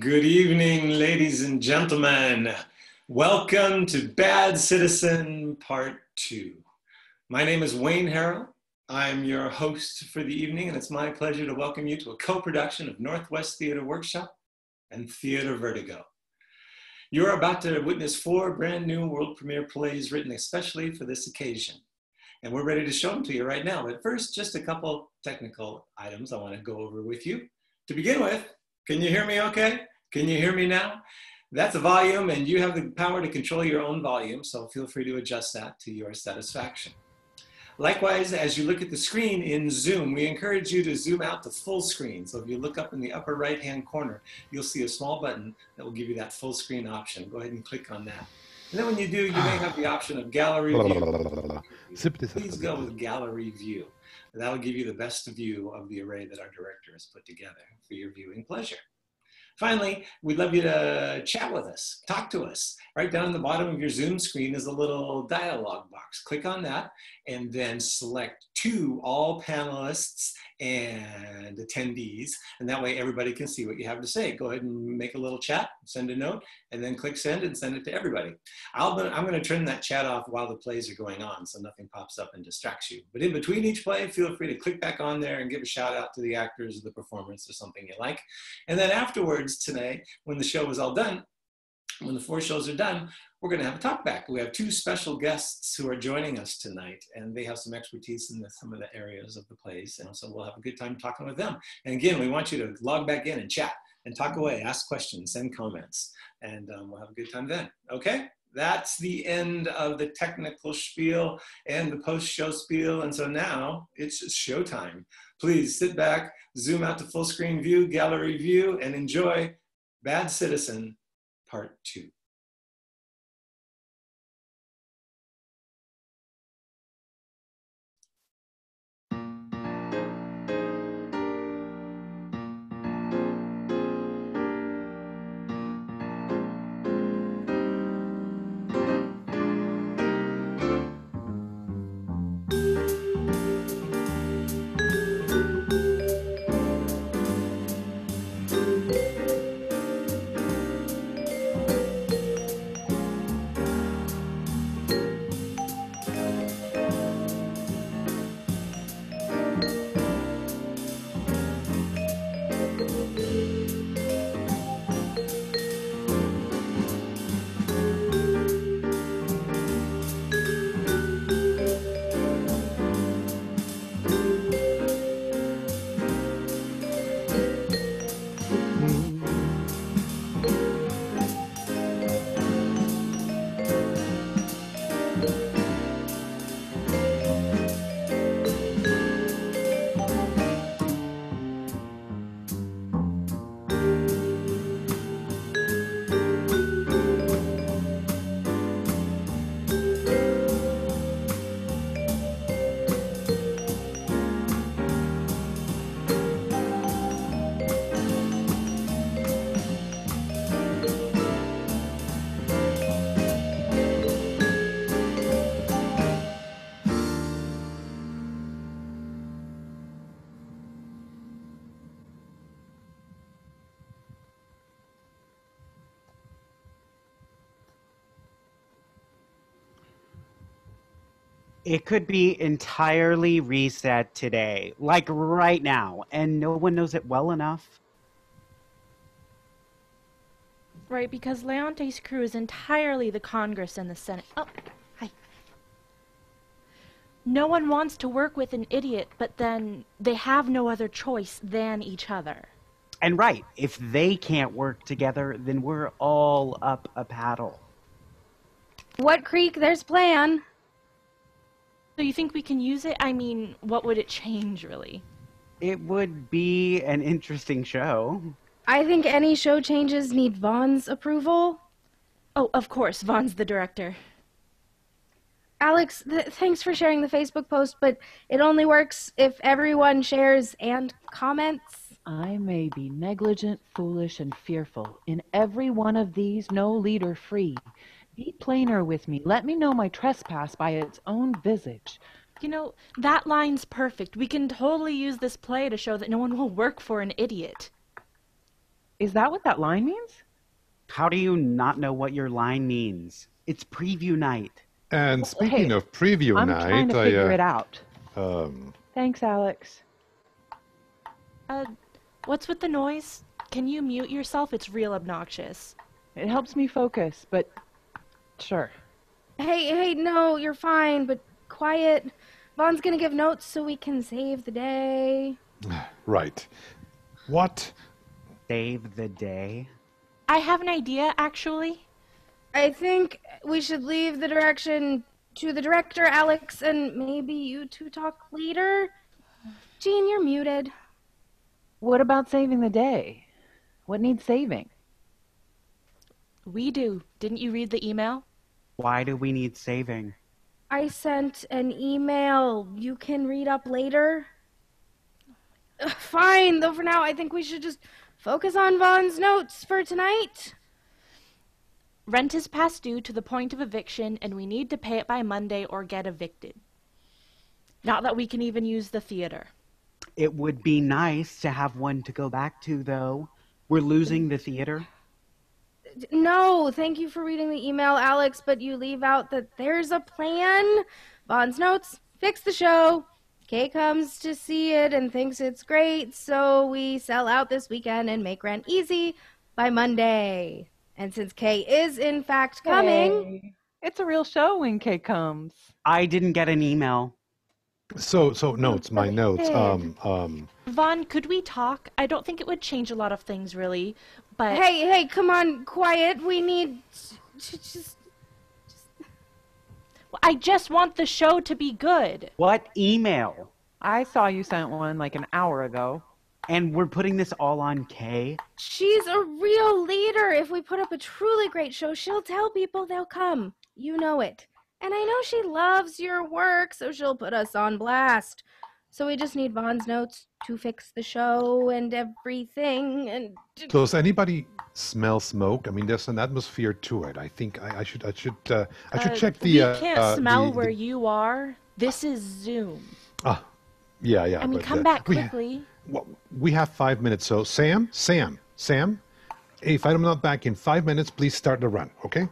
Good evening, ladies and gentlemen. Welcome to Bad Citizen Part 2. My name is Wayne Harrell. I'm your host for the evening, and it's my pleasure to welcome you to a co-production of Northwest Theater Workshop and Theater Vertigo. You're about to witness 4 brand new world premiere plays written especially for this occasion. And we're ready to show them to you right now. But first, just a couple technical items I want to go over with you. To begin with, can you hear me okay? Can you hear me now? That's the volume, and you have the power to control your own volume, so feel free to adjust that to your satisfaction. Likewise, as you look at the screen in Zoom, we encourage you to zoom out to full screen. So if you look up in the upper right-hand corner, you'll see a small button that will give you that full screen option. Go ahead and click on that. And then when you do, you may have the option of gallery view. Please go with gallery view. That'll give you the best view of the array that our director has put together for your viewing pleasure. Finally, we'd love you to chat with us, talk to us. Right down at the bottom of your Zoom screen is a little dialog box. Click on that and then select to all panelists and attendees. And that way everybody can see what you have to say. Go ahead and make a little chat, send a note, and then click send and send it to everybody. I'm gonna turn that chat off while the plays are going on so nothing pops up and distracts you. But in between each play, feel free to click back on there and give a shout out to the actors or the performance or something you like. And then afterwards today, when the show is all done, when the 4 shows are done, we're going to have a talk back. We have 2 special guests who are joining us tonight, and they have some expertise in some of the areas of the plays, and so we'll have a good time talking with them. And again, we want you to log back in and chat and talk away, ask questions, send comments, and we'll have a good time then. Okay? That's the end of the technical spiel and the post-show spiel, and so now it's just showtime. Please sit back, zoom out to full screen view, gallery view, and enjoy Bad Citizen Part 2. It could be entirely reset today, like right now, and no one knows it well enough. Right, because Leonte's crew is entirely the Congress and the Senate. Oh, hi. No one wants to work with an idiot, but then they have no other choice than each other. And right, if they can't work together, then we're all up a paddle. What creek, there's plan. So you think we can use it? I mean, what would it change, really? It would be an interesting show. I think any show changes need Vaughn's approval. Oh, of course, Vaughn's the director. Alex, thanks for sharing the Facebook post, but it only works if everyone shares and comments. I may be negligent, foolish, and fearful. In every one of these, no leader free. Be plainer with me. Let me know my trespass by its own visage. You know, that line's perfect. We can totally use this play to show that no one will work for an idiot. Is that what that line means? How do you not know what your line means? It's preview night. And speaking Hey, of preview I'm night, trying to figure it out. um, Thanks, Alex. What's with the noise? Can you mute yourself? It's real obnoxious. It helps me focus, but sure. Hey, no, you're fine, but quiet. Vaughn's gonna give notes so we can save the day. right. What? Save the day. I have an idea, actually. I think we should leave the direction to the director, Alex, and maybe you two talk later. Jean, you're muted. What about saving the day? What needs saving? We do. Didn't you read the email? Why do we need saving? I sent an email you can read up later. Fine, though for now I think we should just focus on Vaughn's notes for tonight. Rent is past due to the point of eviction, and we need to pay it by Monday or get evicted. Not that we can even use the theater. It would be nice to have one to go back to, though. We're losing the theater. No, thank you for reading the email, Alex, but you leave out that there's a plan. Vaughn's notes, fix the show. Kay comes to see it and thinks it's great, so we sell out this weekend and make rent easy by Monday. And since Kay is in fact coming... Hey, it's a real show when Kay comes. I didn't get an email. So notes, my notes. Vaughn, could we talk? I don't think it would change a lot of things, really, but... Hey, come on, quiet. We need to just... I just want the show to be good. What email? I saw you sent one like an hour ago. And we're putting this all on Kay? She's a real leader. If we put up a truly great show, she'll tell people they'll come. You know it. And I know she loves your work, so she'll put us on blast. So we just need Vaughn's notes to fix the show and everything. And Does anybody smell smoke? I mean, there's an atmosphere to it. I think I should check the. We can't smell where you are. This is Zoom. Yeah. I mean, come back quickly. We have 5 minutes. So Sam, if I'm not back in 5 minutes, please start the run. Okay.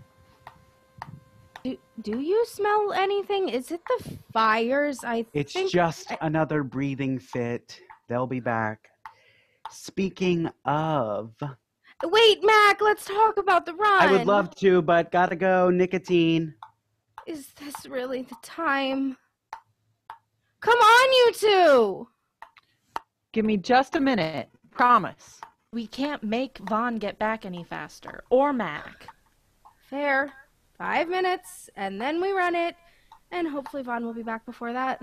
do you smell anything? Is it the fires? It's just another breathing fit. They'll be back. Speaking of... Wait, Mac, let's talk about the run. I would love to, but gotta go. Nicotine. Is this really the time? Come on, you two! Give me just a minute. Promise. We can't make Vaughn get back any faster. Or Mac. Fair. 5 minutes, and then we run it, and hopefully Vaughn will be back before that.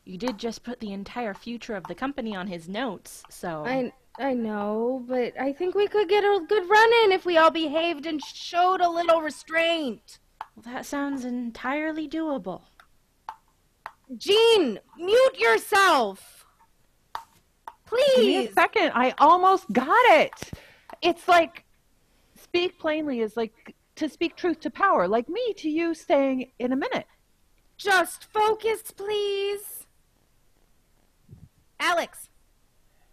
You did just put the entire future of the company on his notes, so... I know, but I think we could get a good run in if we all behaved and showed a little restraint. Well, that sounds entirely doable. Jean, mute yourself! Please! Give me a second. I almost got it. It's like, speak plainly is like to speak truth to power, like me to you saying in a minute. Just focus, please. Alex,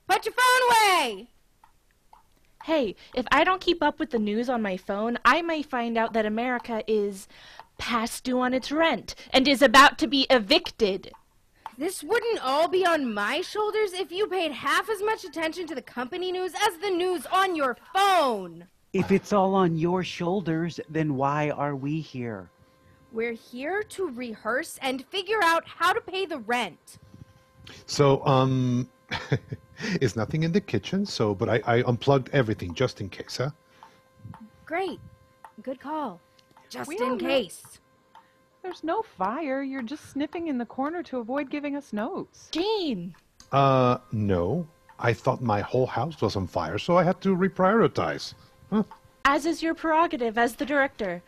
put your phone away! Hey, if I don't keep up with the news on my phone, I may find out that America is past due on its rent and is about to be evicted. This wouldn't all be on my shoulders if you paid half as much attention to the company news as the news on your phone. If it's all on your shoulders, then why are we here? We're here to rehearse and figure out how to pay the rent. So, is nothing in the kitchen, but I unplugged everything just in case, huh? Great. Good call. Just We in don't know. case. There's no fire. You're just sniffing in the corner to avoid giving us notes. Jean! No. I thought my whole house was on fire, so I had to reprioritize. Huh? As is your prerogative as the director.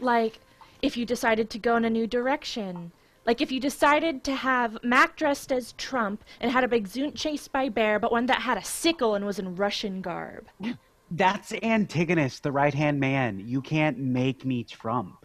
Like, if you decided to go in a new direction. Like if you decided to have Mac dressed as Trump and had a big zoot chased by Bear, but one that had a sickle and was in Russian garb. That's Antigonus, the right-hand man. You can't make me Trump.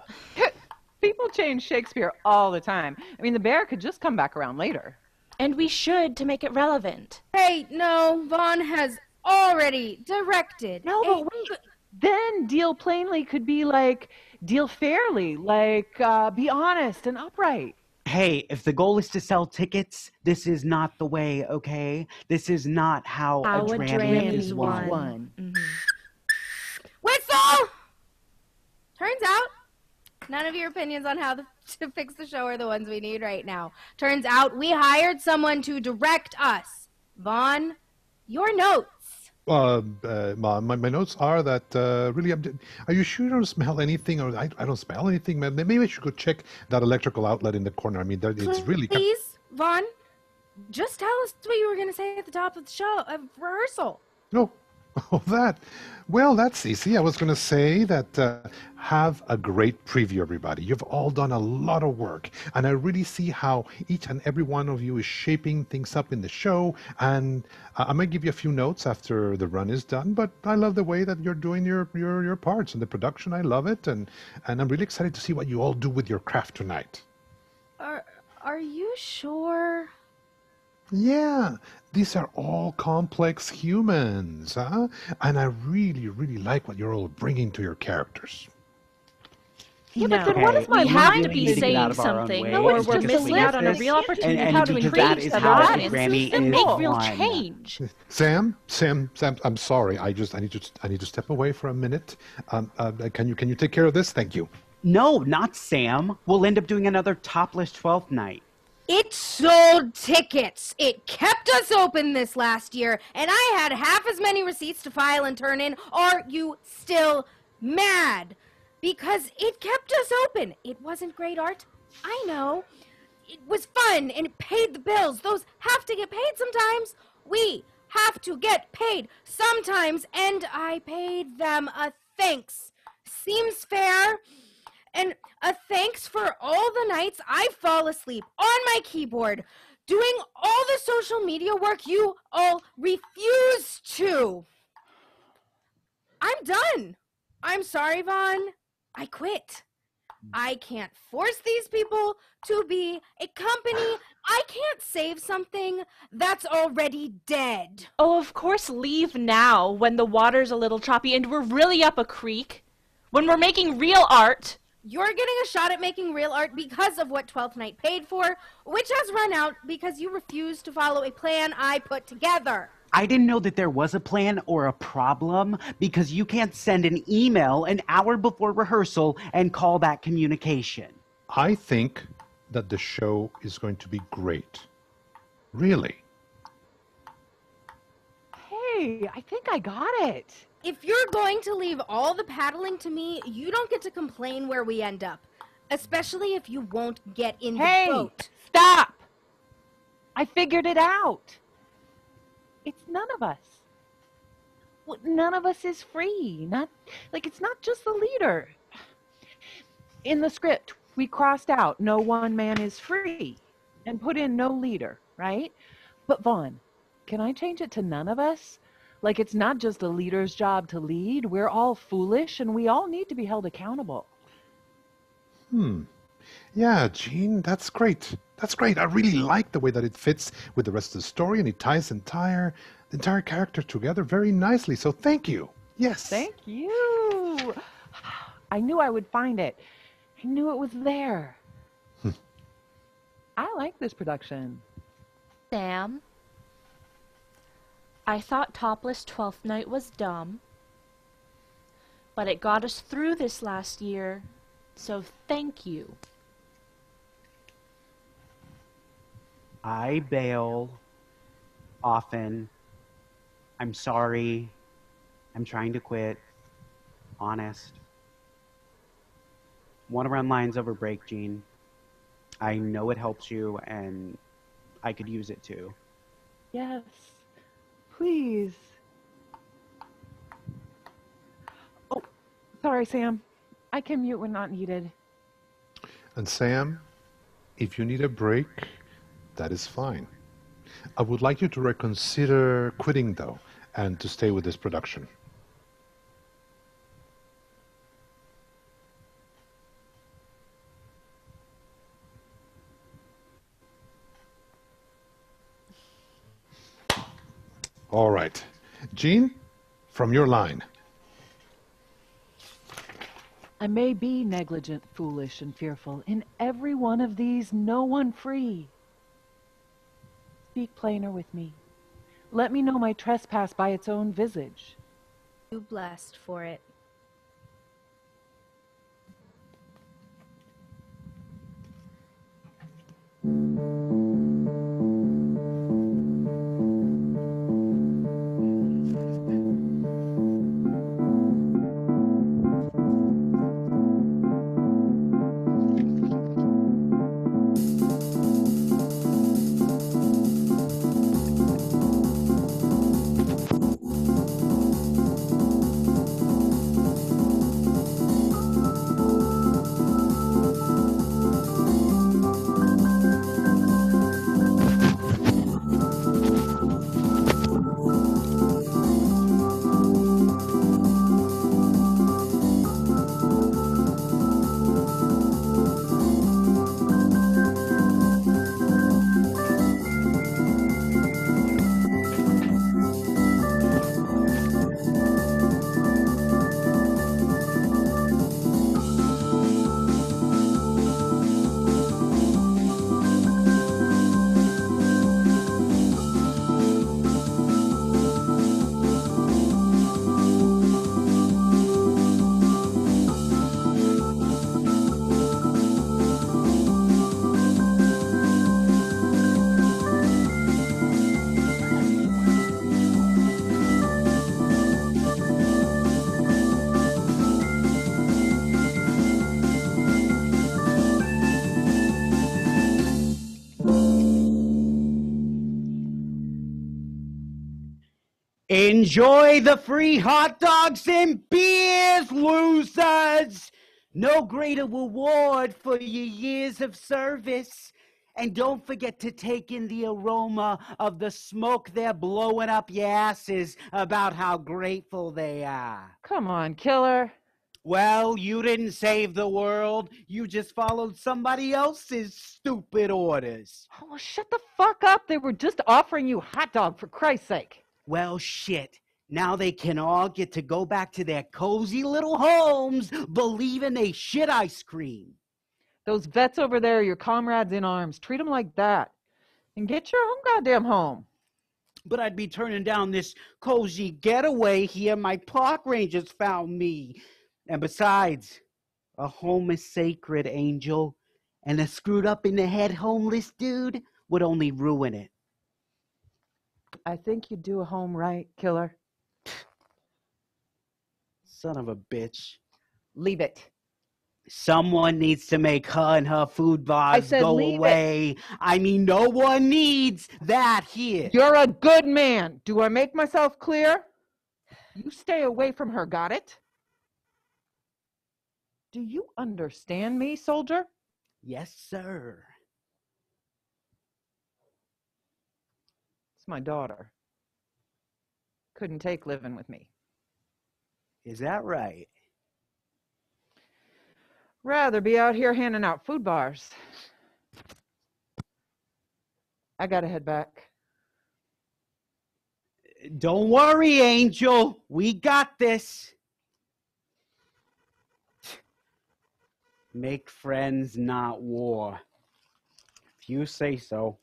People change Shakespeare all the time. I mean, the bear could just come back around later. And we should to make it relevant. Hey, no, Vaughn has already directed. No, but wait. Then deal plainly could be like deal fairly, like be honest and upright. Hey, if the goal is to sell tickets, this is not the way, okay? This is not how a Drammy is won. Whistle! Turns out, none of your opinions on how to fix the show are the ones we need right now. Turns out we hired someone to direct us. Vaughn, your notes. My notes are that really, are you sure you don't smell anything? Or I don't smell anything. Maybe I should go check that electrical outlet in the corner. I mean, it's really... Please, Vaughn, just tell us what you were going to say at the top of the show, of rehearsal. Oh, that. Well, that's easy. I was going to say that have a great preview, everybody. You've all done a lot of work, and I really see how each and every one of you is shaping things up in the show. And I might give you a few notes after the run is done, but I love the way that you're doing your parts and the production. I love it, and I'm really excited to see what you all do with your craft tonight. Are you sure? Yeah, these are all complex humans, huh? And I really, really like what you're all bringing to your characters. Yeah, but then what is my we have to mind be getting saying out of our own something, way? or It's we're just missing out on a real opportunity And how to because engage that is the how a audience Grammy and is make real won. change. Sam, I'm sorry. I need to step away for a minute. Can you take care of this? Thank you. No, not Sam. We'll end up doing another topless 12th night. It sold tickets. It kept us open this last year, and I had half as many receipts to file and turn in. Are you still mad? Because it kept us open. It wasn't great art. I know. It was fun, and it paid the bills. Those have to get paid sometimes. We have to get paid sometimes, and I paid them a thanks. Seems fair. And a thanks for all the nights I fall asleep on my keyboard, doing all the social media work you all refuse to. I'm done. I'm sorry, Vaughn. I quit. I can't force these people to be a company. I can't save something that's already dead. Oh, of course, leave now when the water's a little choppy and we're really up a creek. When we're making real art. You're getting a shot at making real art because of what 12th Night paid for, which has run out because you refused to follow a plan I put together. I didn't know that there was a plan or a problem because you can't send an email an hour before rehearsal and call that communication. I think that the show is going to be great. Really. Hey, I think I got it. If you're going to leave all the paddling to me, you don't get to complain where we end up. Especially if you won't get in the boat. Stop! I figured it out. It's none of us. Well, none of us is free. It's not just the leader. In the script, we crossed out no one man is free and put in no leader, right? But Vaughn, can I change it to none of us? Like it's not just a leader's job to lead. We're all foolish and we all need to be held accountable. Yeah, Gene, that's great. That's great. I really like the way that it fits with the rest of the story, and it ties the entire character together very nicely. So thank you. Yes. Thank you. I knew I would find it. I knew it was there. I like this production. Sam, I thought topless 12th night was dumb, but it got us through this last year, so thank you. I bail often. I'm sorry. I'm trying to quit. Honest. Want to run lines over break, Gene. I know it helps you, and I could use it too. Yes. Please. Oh, sorry, Sam. I can mute when not needed. And Sam, if you need a break, that is fine. I would like you to reconsider quitting, though, and to stay with this production. All right. Jean, from your line. I may be negligent, foolish, and fearful. In every one of these, no one free. Speak plainer with me. Let me know my trespass by its own visage. You blessed for it. Enjoy the free hot dogs and beers, losers! No greater reward for your years of service. And don't forget to take in the aroma of the smoke they're blowing up your asses about how grateful they are. Come on, killer. Well, you didn't save the world. You just followed somebody else's stupid orders. Oh, well, shut the fuck up. They were just offering you hot dog, for Christ's sake. Well, shit. Now they can all get to go back to their cozy little homes believing they shit ice cream. Those vets over there are your comrades in arms. Treat them like that. And get your own goddamn home. But I'd be turning down this cozy getaway here my park rangers found me. And besides, a home is sacred, Angel. And a screwed up in the head homeless dude would only ruin it. I think you do a home right, killer. Son of a bitch. Leave it. Someone needs to make her and her food bars go leave away. I mean, no one needs that here. You're a good man. Do I make myself clear? You stay away from her, got it? Do you understand me, soldier? Yes, sir. It's my daughter. Couldn't take living with me. Is that right? Rather be out here handing out food bars. I gotta head back. Don't worry, Angel. We got this. Make friends, not war. If you say so.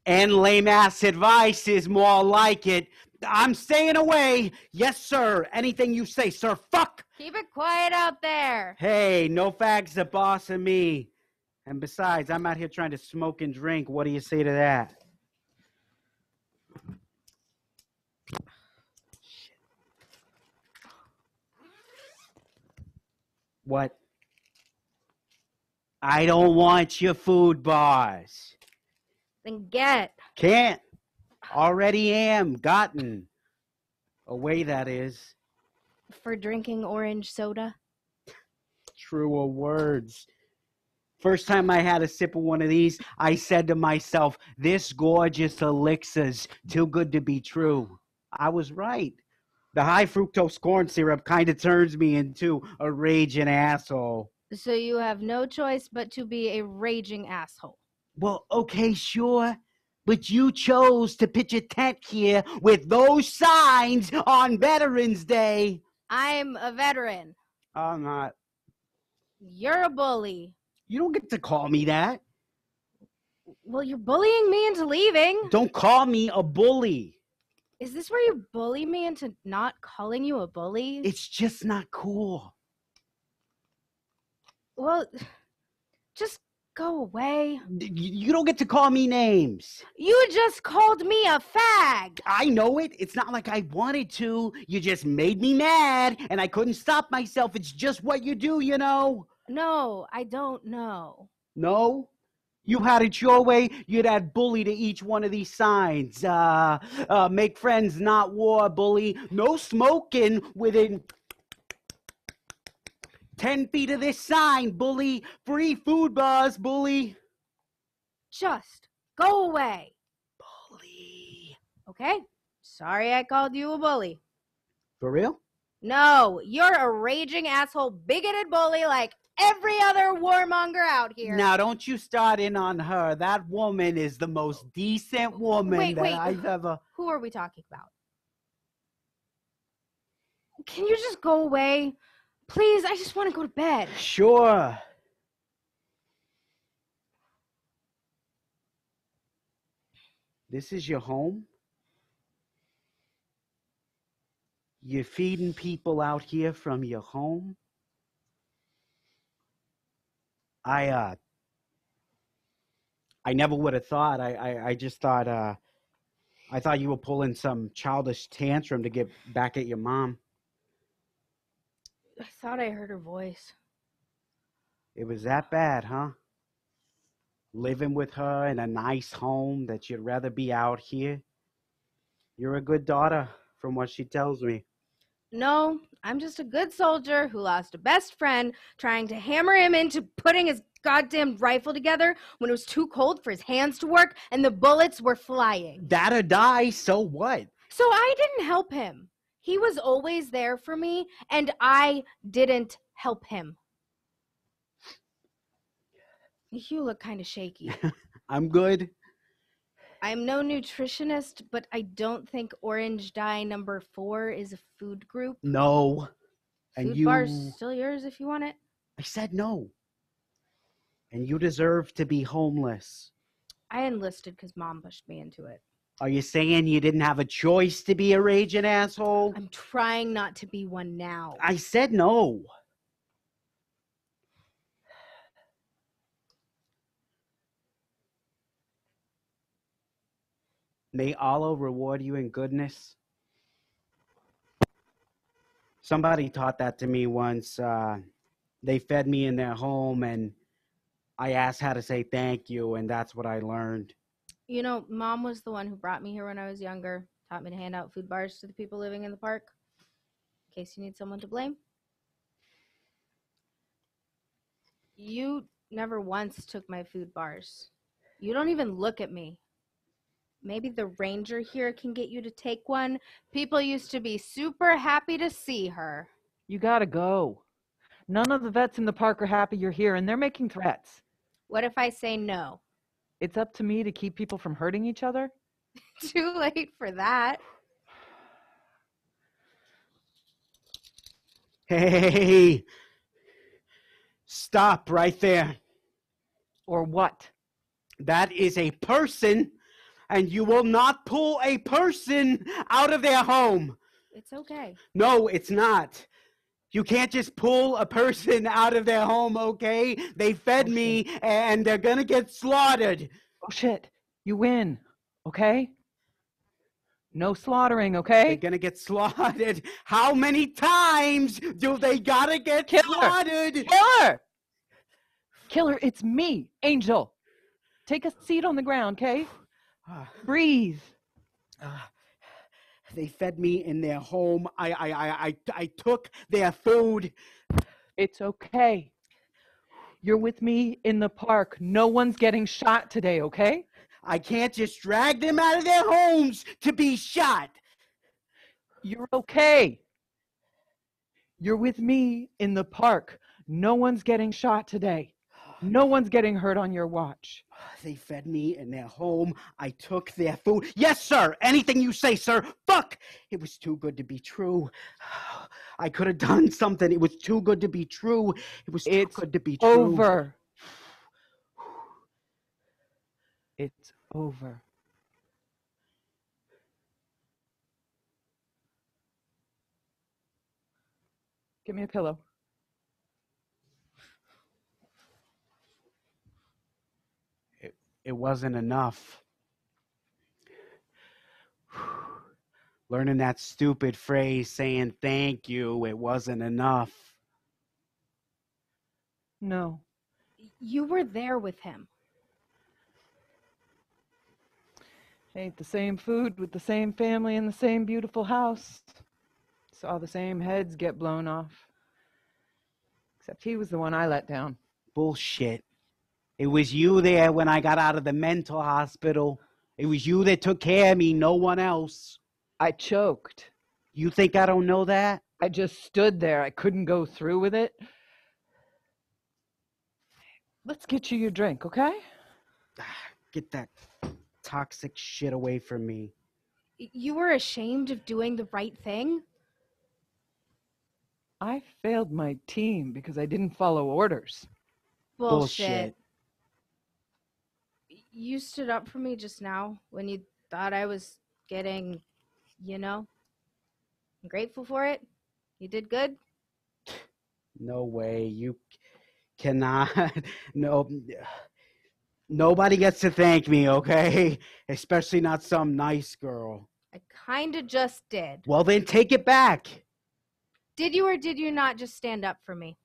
And lame-ass advice is more like it. I'm staying away. Yes, sir. Anything you say, sir. Fuck. Keep it quiet out there. Hey, no fags the boss of me. And besides, I'm out here trying to smoke and drink. What do you say to that? What? I don't want your food bars. Then get. Can't. Already am. Gotten. Away, that is. For drinking orange soda. Truer words. First time I had a sip of one of these, I said to myself, this gorgeous elixir's too good to be true. I was right. The high fructose corn syrup kind of turns me into a raging asshole. So you have no choice but to be a raging asshole. Well, okay, sure. But you chose to pitch a tent here with those signs on Veterans Day. I'm a veteran. I'm not. You're a bully. You don't get to call me that. Well, you're bullying me into leaving. Don't call me a bully. Is this where you bully me into not calling you a bully? It's just not cool. Well, just go away. You don't get to call me names. You just called me a fag. I know it. It's not like I wanted to. You just made me mad, and I couldn't stop myself. It's just what you do, you know. No, I don't know. No? You had it your way, you'd add bully to each one of these signs. Make friends, not war, bully. No smoking within 10 feet of this sign, bully. Free food bars, bully. Just go away. Bully. Okay? Sorry I called you a bully. For real? No, you're a raging asshole, bigoted bully like every other warmonger out here. Now, don't you start in on her. That woman is the most decent woman I've ever... Who are we talking about? Can you just go away? Please, I just want to go to bed. Sure. This is your home? You're feeding people out here from your home? I never would have thought. I just thought, I thought you were pulling some childish tantrum to get back at your mom. I thought I heard her voice. It was that bad, huh? Living with her in a nice home that you'd rather be out here? You're a good daughter, from what she tells me. No, I'm just a good soldier who lost a best friend trying to hammer him into putting his goddamn rifle together when it was too cold for his hands to work and the bullets were flying. That or die, so what? So I didn't help him. He was always there for me, and I didn't help him. You look kind of shaky. I'm good. I'm no nutritionist, but I don't think orange dye number 4 is a food group. No. And Food you... bar's still yours if you want it. I said no. And you deserve to be homeless. I enlisted because Mom pushed me into it. Are you saying you didn't have a choice to be a raging asshole? I'm trying not to be one now. I said no. May Allah reward you in goodness. Somebody taught that to me once. They fed me in their home, and I asked how to say thank you, and that's what I learned. You know, Mom was the one who brought me here when I was younger, taught me to hand out food bars to the people living in the park, in case you need someone to blame. You never once took my food bars. You don't even look at me. Maybe the ranger here can get you to take one. People used to be super happy to see her. You gotta go. None of the vets in the park are happy you're here, and they're making threats. What if I say no? It's up to me to keep people from hurting each other? Too late for that. Hey, stop right there. Or what? That is a person, and you will not pull a person out of their home. It's okay. No, it's not. You can't just pull a person out of their home, okay? They fed me, and they're gonna get slaughtered. Oh, shit. You win, okay? No slaughtering, They're okay? gonna get slaughtered. How many times do they gotta get slaughtered? Killer! Killer, it's me, Angel. Take a seat on the ground, okay? Breathe. They fed me in their home. I took their food. It's okay. You're with me in the park. No one's getting shot today, okay? I can't just drag them out of their homes to be shot. You're okay. You're with me in the park. No one's getting shot today. No one's getting hurt on your watch. They fed me in their home. I took their food. Yes, sir. Anything you say, sir. Fuck. It was too good to be true. I could have done something. It was too good to be true. It was too good to be true. Over. It's over. Give me a pillow. It wasn't enough. Learning that stupid phrase saying thank you, it wasn't enough. No. You were there with him. Ate the same food with the same family in the same beautiful house. Saw the same heads get blown off. Except he was the one I let down. Bullshit. It was you there when I got out of the mental hospital. It was you that took care of me, no one else. I choked. You think I don't know that? I just stood there. I couldn't go through with it. Let's get you your drink, okay? Get that toxic shit away from me. You were ashamed of doing the right thing? I failed my team because I didn't follow orders. Bullshit. You stood up for me just now when you thought I was getting, I'm grateful for it. You did good. No way. You cannot. No. Nobody gets to thank me, okay? Especially not some nice girl. I kind of just did. Well, then take it back. Did you or did you not just stand up for me?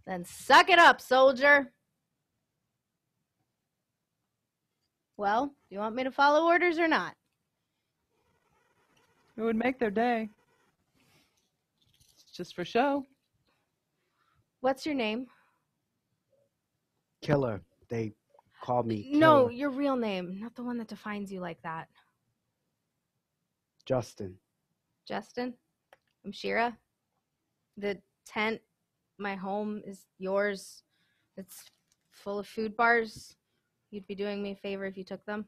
Then suck it up, soldier. Well, do you want me to follow orders or not? It would make their day. It's just for show. What's your name? Killer. They called me Killer. No, your real name, not the one that defines you like that. Justin. Justin? I'm Shira. The tent, my home, is yours. It's full of food bars. You'd be doing me a favor if you took them.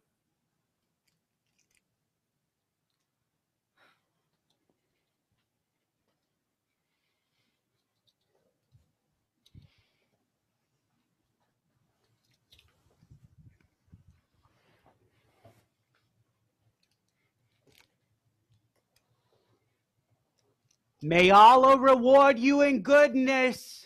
May Allah reward you in goodness.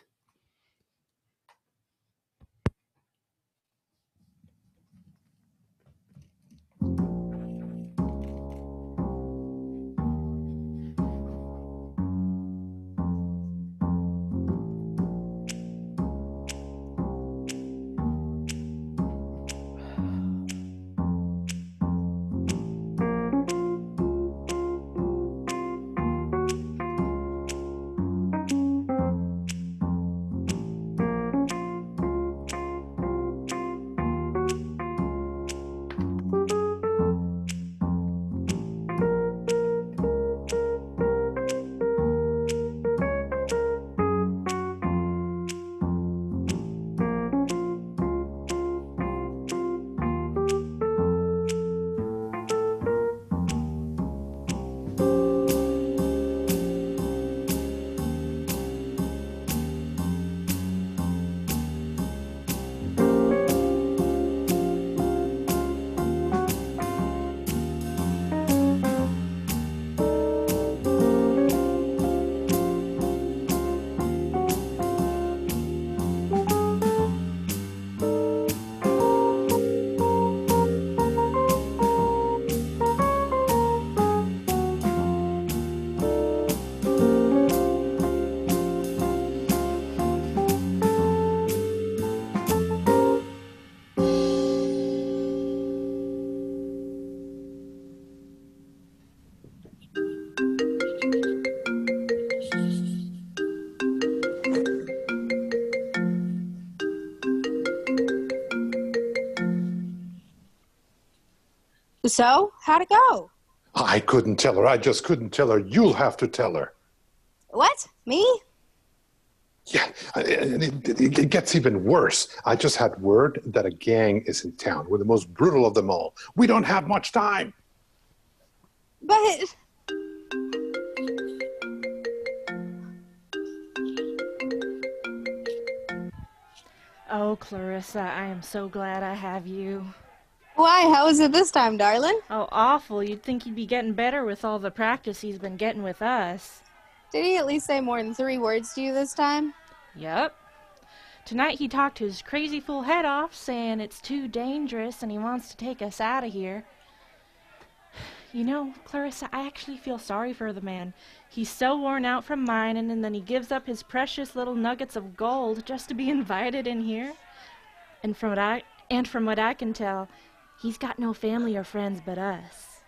So, how'd it go? I couldn't tell her. I just couldn't tell her. You'll have to tell her. What? Me? And it gets even worse. I just had word that a gang is in town. We're the most brutal of them all. We don't have much time. But Oh, Clarissa, I am so glad I have you. why? How is it this time, darling? Oh, awful. You'd think he'd be getting better with all the practice he's been getting with us. Did he at least say more than 3 words to you this time? Yep. Tonight he talked his crazy fool head off, saying it's too dangerous and he wants to take us out of here. You know, Clarissa, I actually feel sorry for the man. He's so worn out from mining, and then he gives up his precious little nuggets of gold just to be invited in here. And from what I can tell, he's got no family or friends but us.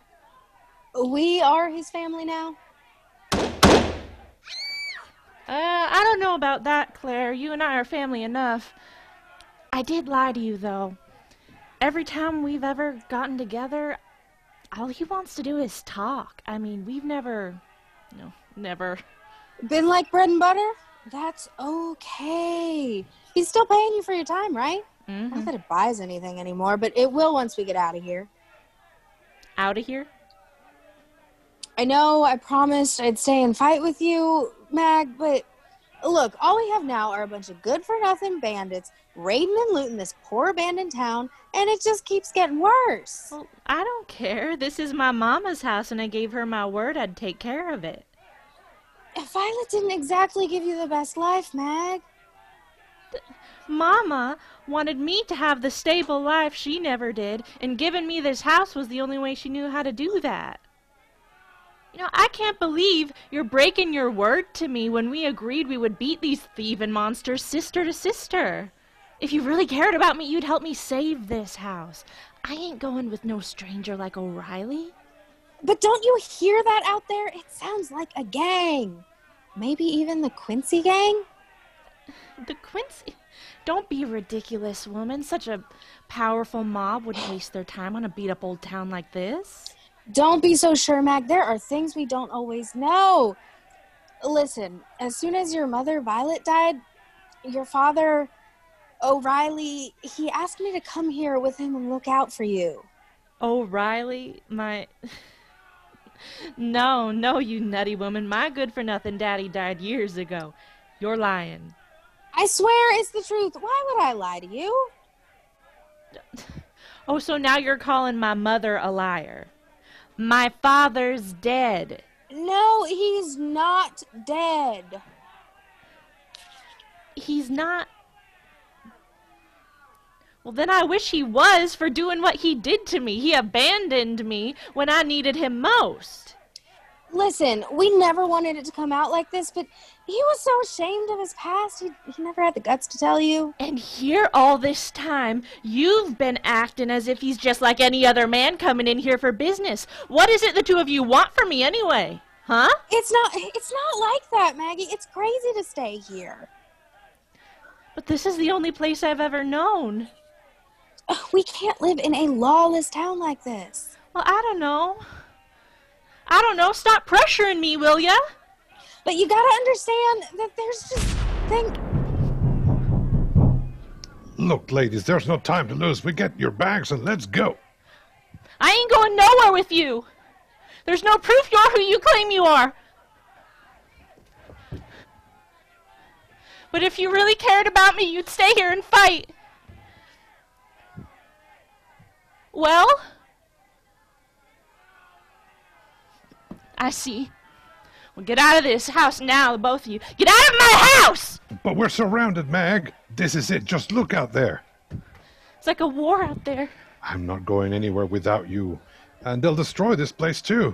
We are his family now? I don't know about that, Claire. You and I are family enough. I did lie to you, though. Every time we've ever gotten together, all he wants to do is talk. I mean, we've never. Been like bread and butter? That's okay. He's still paying you for your time, right? Mm-hmm. Not that it buys anything anymore, but it will once we get out of here. Out of here? I know I promised I'd stay and fight with you, Mag, but look, all we have now are a bunch of good-for-nothing bandits raiding and looting this poor abandoned town, and it just keeps getting worse. Well, I don't care. This is my mama's house, and I gave her my word I'd take care of it. Violet didn't exactly give you the best life, Mag. Mama wanted me to have the stable life she never did, and giving me this house was the only way she knew how to do that. You know, I can't believe you're breaking your word to me when we agreed we would beat these thieving monsters sister to sister. If you really cared about me, you'd help me save this house. I ain't going with no stranger like O'Reilly. But don't you hear that out there? It sounds like a gang. Maybe even the Quincy gang? The Quincy? Don't be ridiculous, woman. Such a powerful mob wouldn't waste their time on a beat-up old town like this. Don't be so sure, Mag. There are things we don't always know. Listen, as soon as your mother, Violet, died, your father, O'Reilly, he asked me to come here with him and look out for you. O'Reilly? No, you nutty woman. My good-for-nothing daddy died years ago. You're lying. I swear it's the truth. Why would I lie to you? Oh, so now you're calling my mother a liar. My father's dead. No, he's not dead. He's not? Well, then I wish he was for doing what he did to me. He abandoned me when I needed him most. Listen, we never wanted it to come out like this, but he was so ashamed of his past, he never had the guts to tell you. And here all this time, you've been acting as if he's just like any other man coming in here for business. What is it the two of you want from me anyway? Huh? It's not like that, Maggie. It's crazy to stay here. But this is the only place I've ever known. We can't live in a lawless town like this. Well, I don't know. Stop pressuring me, will ya? But you gotta understand that there's just Look, ladies, there's no time to lose. We get your bags and let's go. I ain't going nowhere with you. There's no proof you're who you claim you are. But if you really cared about me, you'd stay here and fight. Well, I see. Well, get out of this house now, the both of you. Get out of my house! But we're surrounded, Mag. This is it. Just look out there. It's like a war out there. I'm not going anywhere without you. And they'll destroy this place, too.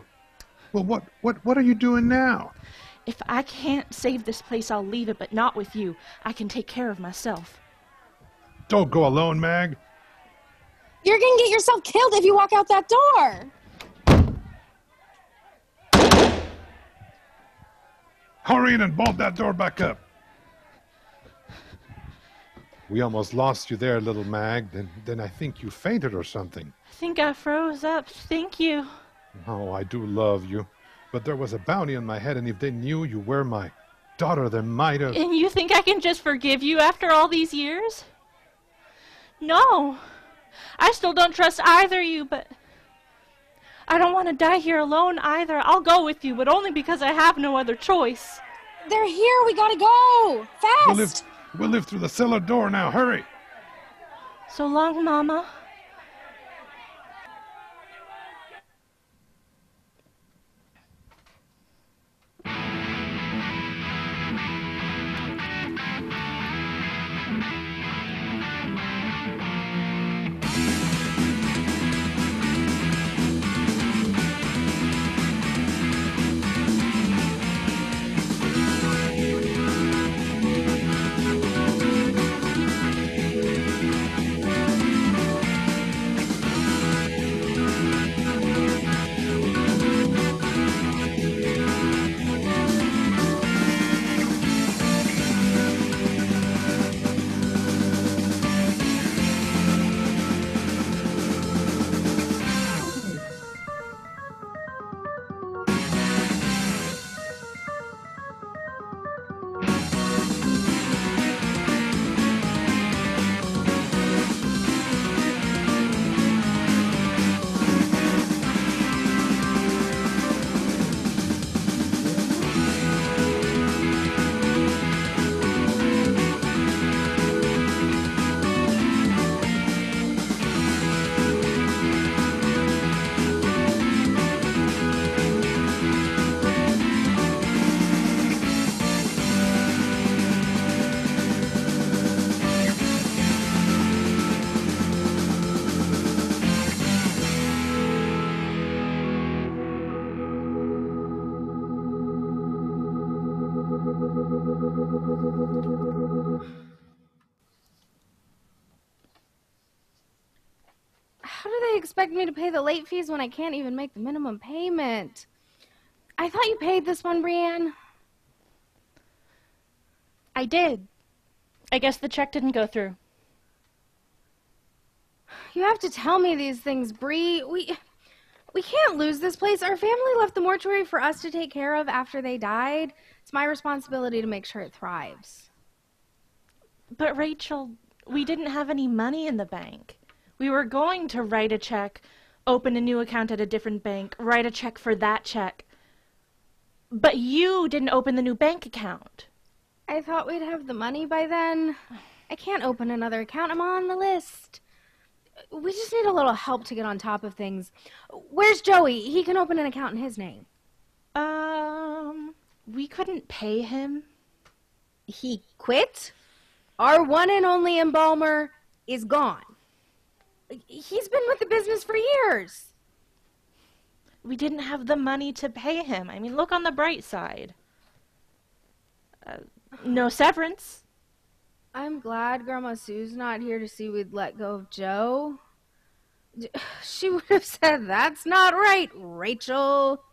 Well, what are you doing now? If I can't save this place, I'll leave it, but not with you. I can take care of myself. Don't go alone, Mag. you're gonna get yourself killed if you walk out that door. Hurry in and bolt that door back up. We almost lost you there, little Mag. Then I think you fainted or something. I think I froze up. Thank you. Oh, I do love you. But there was a bounty on my head, and if they knew you were my daughter that might have... And you think I can just forgive you after all these years? No. I still don't trust either of you, but I don't want to die here alone either. I'll go with you, but only because I have no other choice. They're here. We gotta go. Fast. We'll live through the cellar door now. Hurry. So long, Mama. How do they expect me to pay the late fees when I can't even make the minimum payment? I thought you paid this one, Brienne. I did. I guess the check didn't go through. You have to tell me these things, Bree. We can't lose this place. Our family left the mortuary for us to take care of after they died. It's my responsibility to make sure it thrives. But Rachel, we didn't have any money in the bank. We were going to write a check, open a new account at a different bank, write a check for that check. But you didn't open the new bank account. I thought we'd have the money by then. I can't open another account. I'm on the list. We just need a little help to get on top of things. Where's Joey? He can open an account in his name. We couldn't pay him. He quit? Our one and only embalmer is gone. He's been with the business for years. We didn't have the money to pay him. I mean, look on the bright side. No severance. I'm glad Grandma Sue's not here to see we'd let go of Joe. She would have said, "That's not right, Rachel."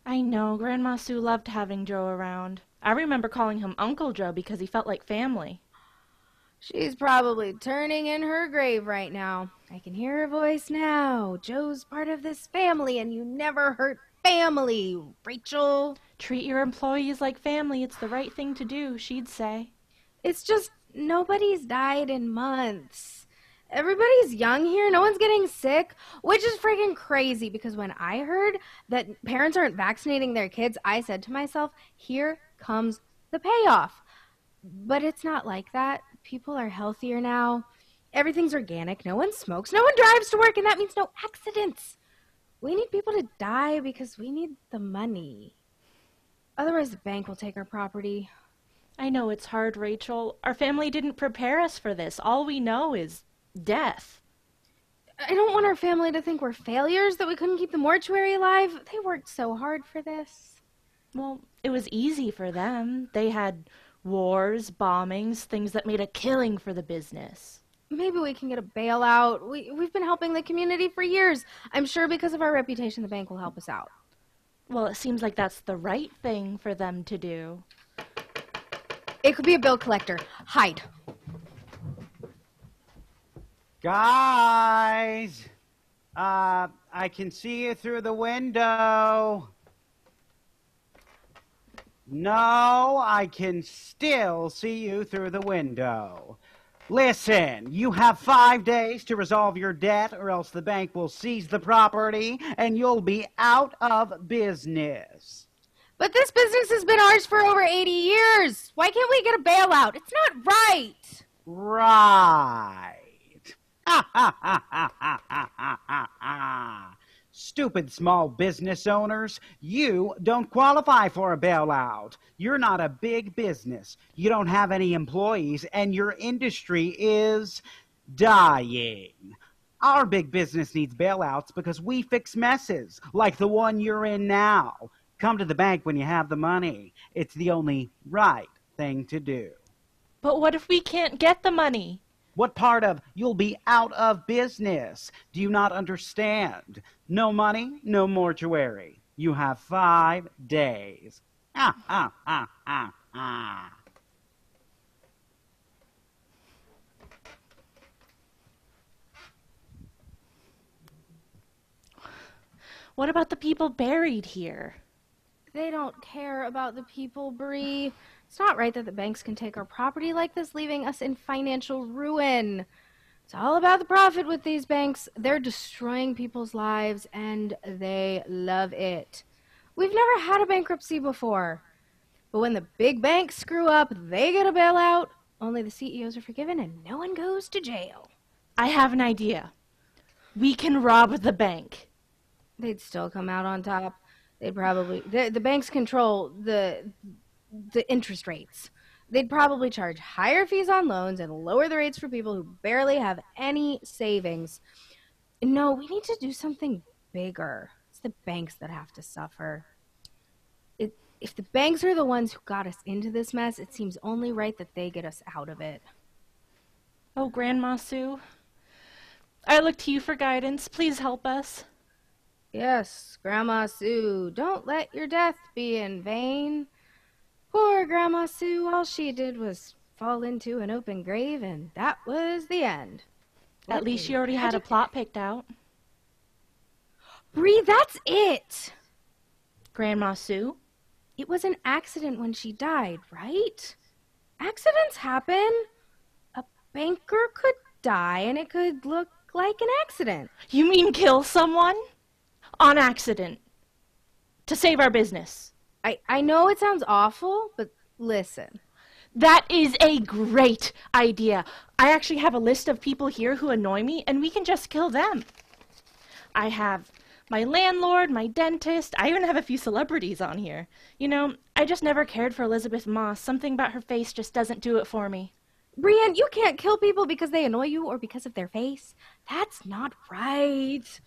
I know, Grandma Sue loved having Joe around. I remember calling him Uncle Joe because he felt like family. She's probably turning in her grave right now. I can hear her voice now. Joe's part of this family, and you never hurt family, Rachel. Treat your employees like family. It's the right thing to do, she'd say. It's just nobody's died in months. Everybody's young here. No one's getting sick, which is freaking crazy because when I heard that parents aren't vaccinating their kids, I said to myself, here comes the payoff. But it's not like that. People are healthier now. Everything's organic. No one smokes. No one drives to work, and that means no accidents. We need people to die because we need the money. Otherwise, the bank will take our property. I know it's hard, Rachel. Our family didn't prepare us for this. All we know is death. I don't want our family to think we're failures, that we couldn't keep the mortuary alive. They worked so hard for this. Well, it was easy for them. They had wars, bombings, things that made a killing for the business. Maybe we can get a bailout. We've been helping the community for years. I'm sure because of our reputation, the bank will help us out. Well, it seems like that's the right thing for them to do. It could be a bill collector. Hide. Guys! I can see you through the window. No, I can still see you through the window. Listen, you have 5 days to resolve your debt, or else the bank will seize the property and you'll be out of business. But this business has been ours for over 80 years. Why can't we get a bailout? It's not right. Right. Ha ha ha ha ha ha ha ha. Stupid small business owners, you don't qualify for a bailout. You're not a big business. You don't have any employees, and your industry is dying. Our big business needs bailouts because we fix messes, like the one you're in now. Come to the bank when you have the money. It's the only right thing to do. But what if we can't get the money? What part of you'll be out of business do you not understand? No money, no mortuary. You have 5 days. Ah, ah, ah, ah, ah. What about the people buried here? They don't care about the people, Bree. It's not right that the banks can take our property like this, leaving us in financial ruin. It's all about the profit with these banks. They're destroying people's lives, and they love it. We've never had a bankruptcy before. But when the big banks screw up, they get a bailout. Only the CEOs are forgiven, and no one goes to jail. I have an idea. We can rob the bank. They'd still come out on top. They'd probably... The banks control the interest rates. They'd probably charge higher fees on loans and lower the rates for people who barely have any savings. No, we need to do something bigger. It's the banks that have to suffer. If the banks are the ones who got us into this mess, it seems only right that they get us out of it. Oh, Grandma Sue, I look to you for guidance. Please help us. Yes, Grandma Sue, don't let your death be in vain. Poor Grandma Sue, all she did was fall into an open grave, and that was the end. At least she already had a plot picked out. Bree, that's it! Grandma Sue? It was an accident when she died, right? Accidents happen. A banker could die, and it could look like an accident. You mean kill someone? On accident. To save our business. I know it sounds awful, but listen. That is a great idea. I actually have a list of people here who annoy me, and we can just kill them. I have my landlord, my dentist. I even have a few celebrities on here. You know, I just never cared for Elizabeth Moss. Something about her face just doesn't do it for me. Brienne, you can't kill people because they annoy you or because of their face. That's not right.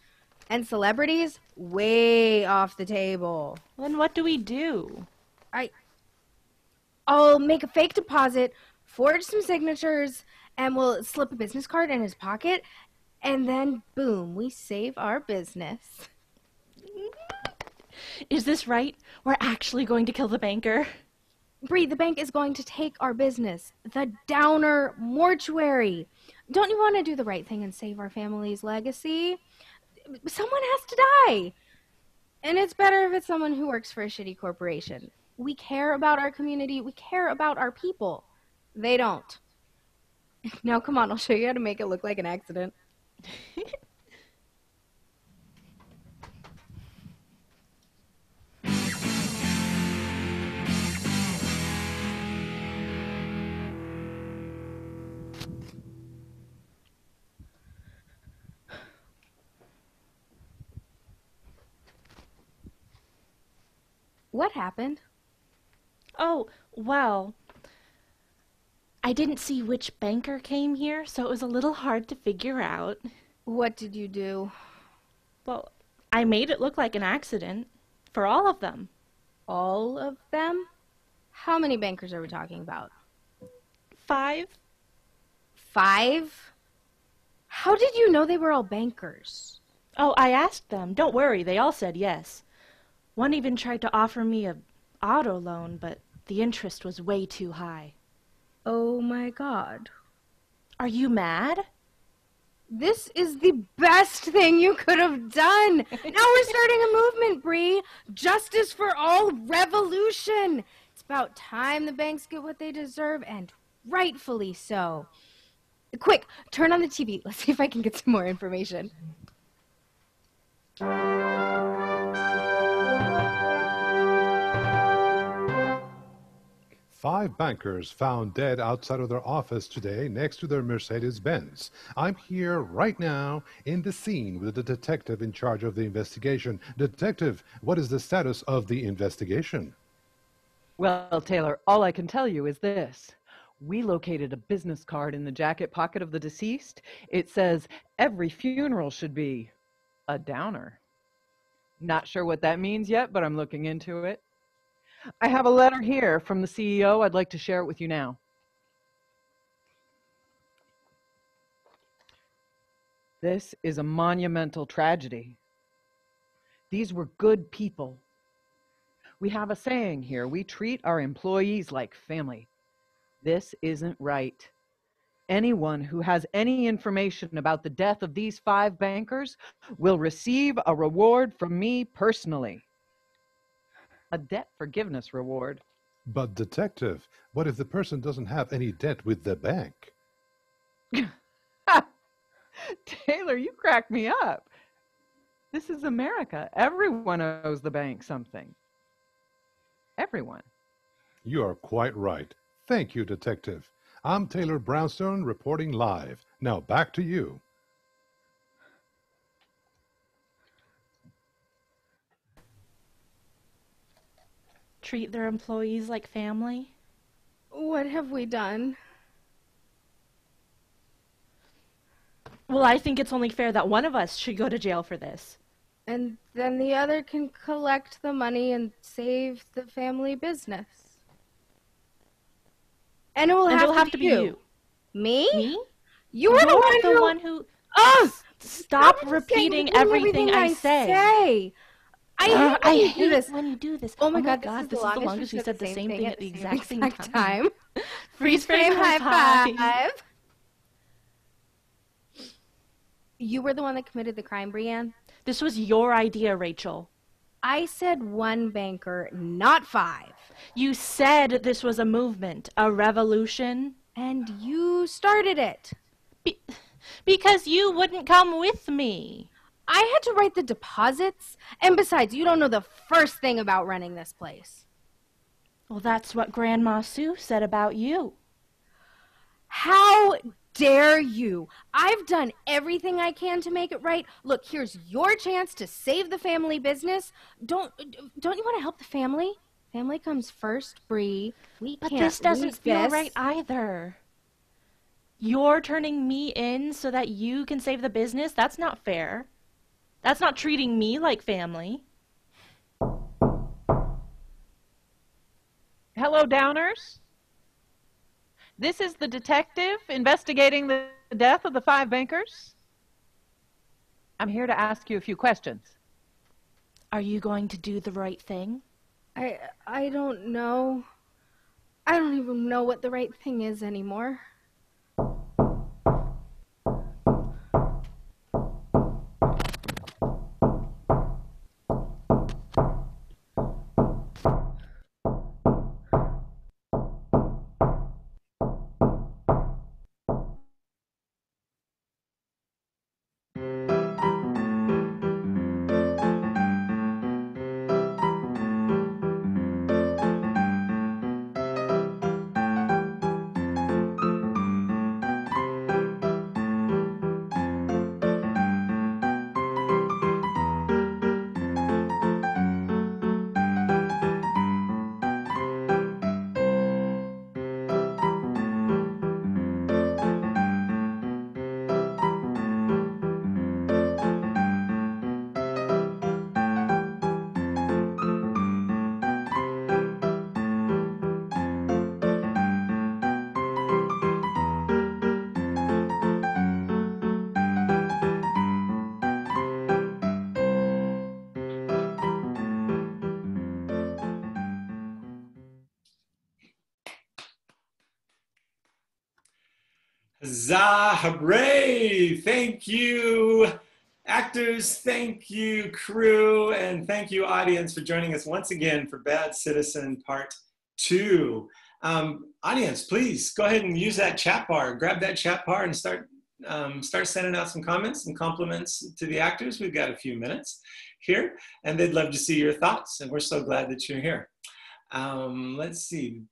And celebrities, way off the table. Then what do we do? I'll make a fake deposit, forge some signatures, and we'll slip a business card in his pocket, and then, boom, we save our business. Is this right? We're actually going to kill the banker? Bree, the bank is going to take our business, the Downer Mortuary. Don't you want to do the right thing and save our family's legacy? Someone has to die. And it's better if it's someone who works for a shitty corporation. We care about our community. We care about our people. They don't. Now, come on, I'll show you how to make it look like an accident. What happened? Oh, well, I didn't see which banker came here, so it was a little hard to figure out. What did you do? Well, I made it look like an accident for all of them. All of them? How many bankers are we talking about? 5? 5? How did you know they were all bankers? Oh, I asked them. Don't worry, they all said yes. One even tried to offer me an auto loan, but the interest was way too high. Oh my God. Are you mad? This is the best thing you could have done. Now we're starting a movement, Bree. Justice for all revolution. It's about time the banks get what they deserve, and rightfully so. Quick, turn on the TV. Let's see if I can get some more information. Five bankers found dead outside of their office today next to their Mercedes-Benz. I'm here right now in the scene with the detective in charge of the investigation. Detective, what is the status of the investigation? Well, Taylor, all I can tell you is this. We located a business card in the jacket pocket of the deceased. It says, every funeral should be a downer. Not sure what that means yet, but I'm looking into it. I have a letter here from the CEO. I'd like to share it with you now. This is a monumental tragedy. These were good people. We have a saying here, we treat our employees like family. This isn't right. Anyone who has any information about the death of these 5 bankers will receive a reward from me personally. A debt forgiveness reward. But detective, what if the person doesn't have any debt with the bank? Taylor, you crack me up. This is America. Everyone owes the bank something. Everyone. You are quite right. Thank you, detective. I'm Taylor Brownstone reporting live. Now back to you. Treat their employees like family? What have we done? Well, I think it's only fair that one of us should go to jail for this. And then the other can collect the money and save the family business. And it will have to be you. Me? Me? You're the one who... Oh! Stop repeating everything I say. I hate this when you do this. Oh my god, this is the longest we said the same thing at the exact same time. Freeze frame high five. You were the one that committed the crime, Brienne? This was your idea, Rachel. I said 1 banker, not 5. You said this was a movement, a revolution. And you started it. Because you wouldn't come with me. I had to write the deposits, and besides, you don't know the first thing about running this place. Well, that's what Grandma Sue said about you. How dare you? I've done everything I can to make it right. Look, here's your chance to save the family business. Don't you want to help the family? Family comes first, Bree. But this doesn't feel right either. You're turning me in so that you can save the business? That's not fair. That's not treating me like family. Hello, Downers. This is the detective investigating the death of the 5 bankers. I'm here to ask you a few questions. Are you going to do the right thing? I don't know. I don't even know what the right thing is anymore. Huzzah, hooray! Thank you, actors, thank you, crew, and thank you, audience, for joining us once again for Bad Citizen Part 2. Audience, please go ahead and use that chat bar. Grab that chat bar and start sending out some comments and compliments to the actors. We've got a few minutes here, and they'd love to see your thoughts, and we're so glad that you're here. Let's see.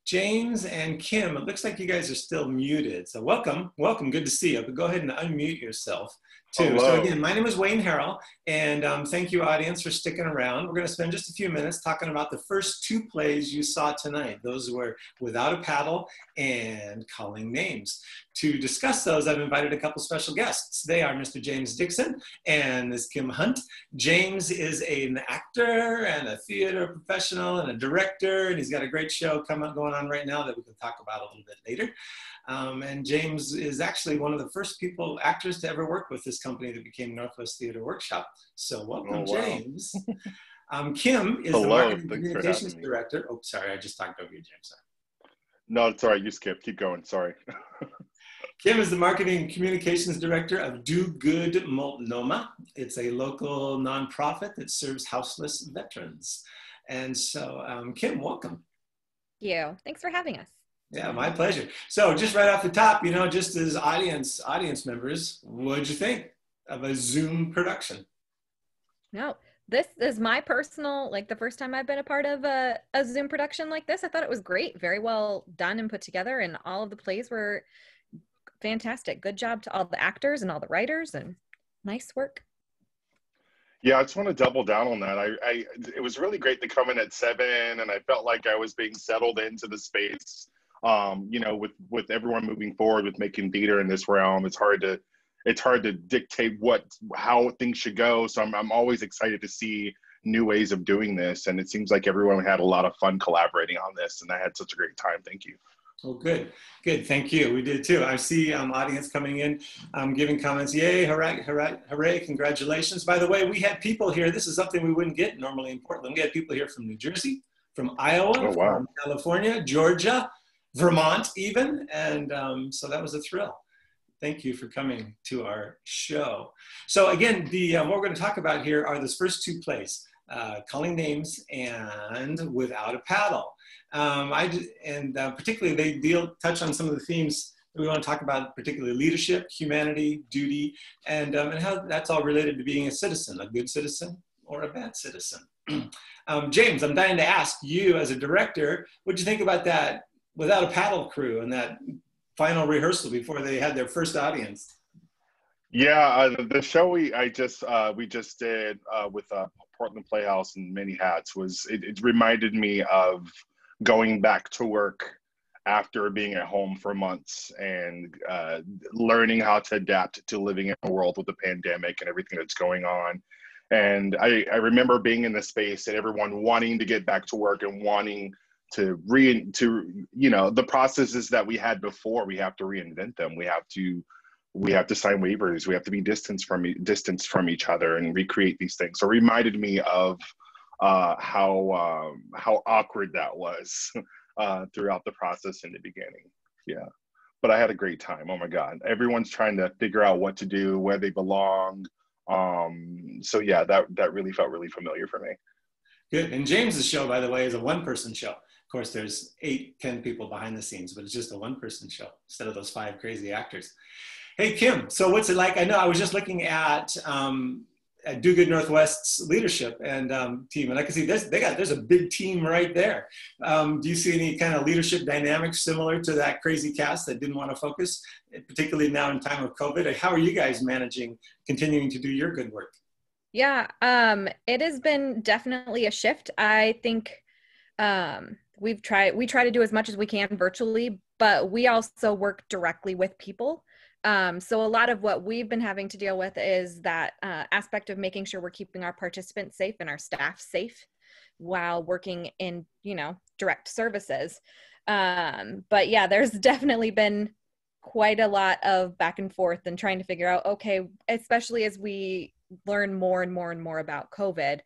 James and Kim, it looks like you guys are still muted. So welcome, good to see you. But go ahead and unmute yourself too. Hello. So again, my name is Wayne Harrell, and thank you audience for sticking around. We're gonna spend just a few minutes talking about the first 2 plays you saw tonight. Those were Without a Paddle and Calling Names. To discuss those, I've invited a couple special guests. They are Mr. James Dixon and Ms. Kim Hunt. James is an actor and a theater professional and a director, and he's got a great show going on right now that we can talk about a little bit later. And James is actually one of the first actors to ever work with this company that became Northwest Theater Workshop. So welcome, James. Kim is the Marketing Communications Director. Oh, sorry, I just talked over you, James. Sorry. No, it's all right. You skip. Keep going. Sorry. Kim is the Marketing and Communications Director of Do Good Multnomah. It's a local nonprofit that serves houseless veterans. And so, Kim, welcome. Thank you. Thanks for having us. Yeah, my pleasure. So just right off the top, just as audience members, what'd you think of a Zoom production? No, this is my personal, the first time I've been a part of a Zoom production like this. I thought it was great, very well done and put together, and all of the plays were fantastic. Good job to all the actors and all the writers, and nice work. Yeah, I just want to double down on that. It was really great to come in at 7, and I felt like I was being settled into the space. With everyone moving forward with making theater in this realm, it's hard to dictate how things should go. So I'm always excited to see new ways of doing this, and it seems like everyone had a lot of fun collaborating on this, and I had such a great time. Thank you. Oh, good. Thank you. We did too. I see audience coming in, giving comments. Yay, hooray, hooray, hooray, congratulations. By the way, we had people here. This is something we wouldn't get normally in Portland. We had people here from New Jersey, from Iowa, from California, Georgia, Vermont even. And so that was a thrill. Thank you for coming to our show. So again, what we're going to talk about here are those first 2 plays, Calling Names and Without a Paddle. Particularly they touch on some of the themes that we want to talk about, particularly leadership, humanity, duty, and how that's all related to being a citizen, a good citizen or a bad citizen. James, I'm dying to ask you as a director, what'd you think about that Without a Paddle crew and that final rehearsal before they had their first audience? Yeah, the show we just did with Portland Playhouse and Many Hats it reminded me of going back to work after being at home for months and learning how to adapt to living in a world with the pandemic and everything that's going on. And I remember being in the space and everyone wanting to get back to work and wanting to the processes that we had before, we have to reinvent them. We have to sign waivers. We have to be distanced from each other and recreate these things. So it reminded me of how awkward that was throughout the process in the beginning. Yeah, but I had a great time. Oh my God, everyone's trying to figure out what to do, where they belong. So yeah, that really felt really familiar for me. Good. And James's show, by the way, is a 1-person show. Of course, there's 8-10 people behind the scenes, but it's just a 1-person show instead of those 5 crazy actors. Hey, Kim, so what's it like? I know I was just looking at Do Good Northwest's leadership and team, and I can see there's a big team right there. Do you see any kind of leadership dynamics similar to that crazy cast that didn't want to focus, particularly now in time of COVID? How are you guys managing, continuing to do your good work? Yeah, it has been definitely a shift. I think we try to do as much as we can virtually, but we also work directly with people. So a lot of what we've been having to deal with is that aspect of making sure we're keeping our participants safe and our staff safe while working in, direct services. But yeah, there's definitely been quite a lot of back and forth and trying to figure out, okay, especially as we learn more and more and more about COVID,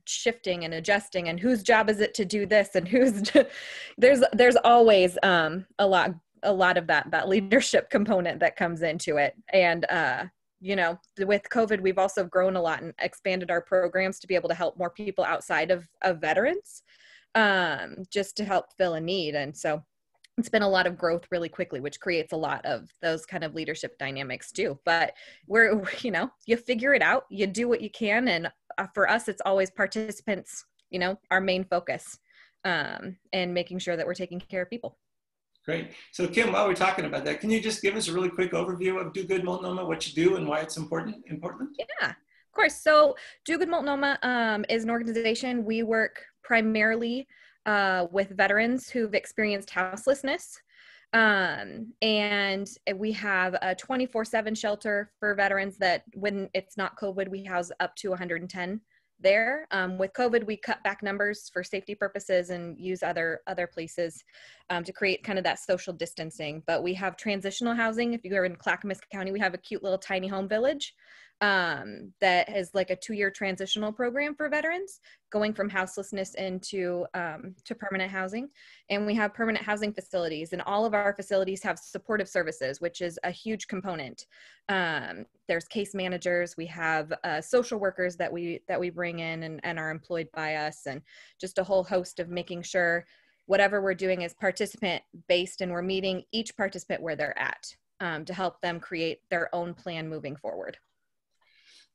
shifting and adjusting and whose job is it to do this and there's always a lot of that leadership component that comes into it. And with COVID, we've also grown a lot and expanded our programs to be able to help more people outside of veterans. just to help fill a need. And so it's been a lot of growth really quickly, which creates a lot of those kind of leadership dynamics too. But we're, you figure it out, you do what you can. And for us, it's always participants, our main focus, and making sure that we're taking care of people. Great. So Kim, while we're talking about that, can you just give us a really quick overview of Do Good Multnomah, what you do and why it's important? Yeah, of course. So Do Good Multnomah is an organization. We work primarily with veterans who've experienced houselessness. And we have a 24/7 shelter for veterans that when it's not COVID, we house up to 110 there. With COVID, we cut back numbers for safety purposes and use other places to create kind of that social distancing. But we have transitional housing. If you are in Clackamas County, we have a cute little tiny home village that is like a 2-year transitional program for veterans going from houselessness into to permanent housing. And we have permanent housing facilities, and all of our facilities have supportive services, which is a huge component. There's case managers, we have social workers that we bring in and are employed by us, and just a whole host of making sure whatever we're doing is participant based, and we're meeting each participant where they're at to help them create their own plan moving forward.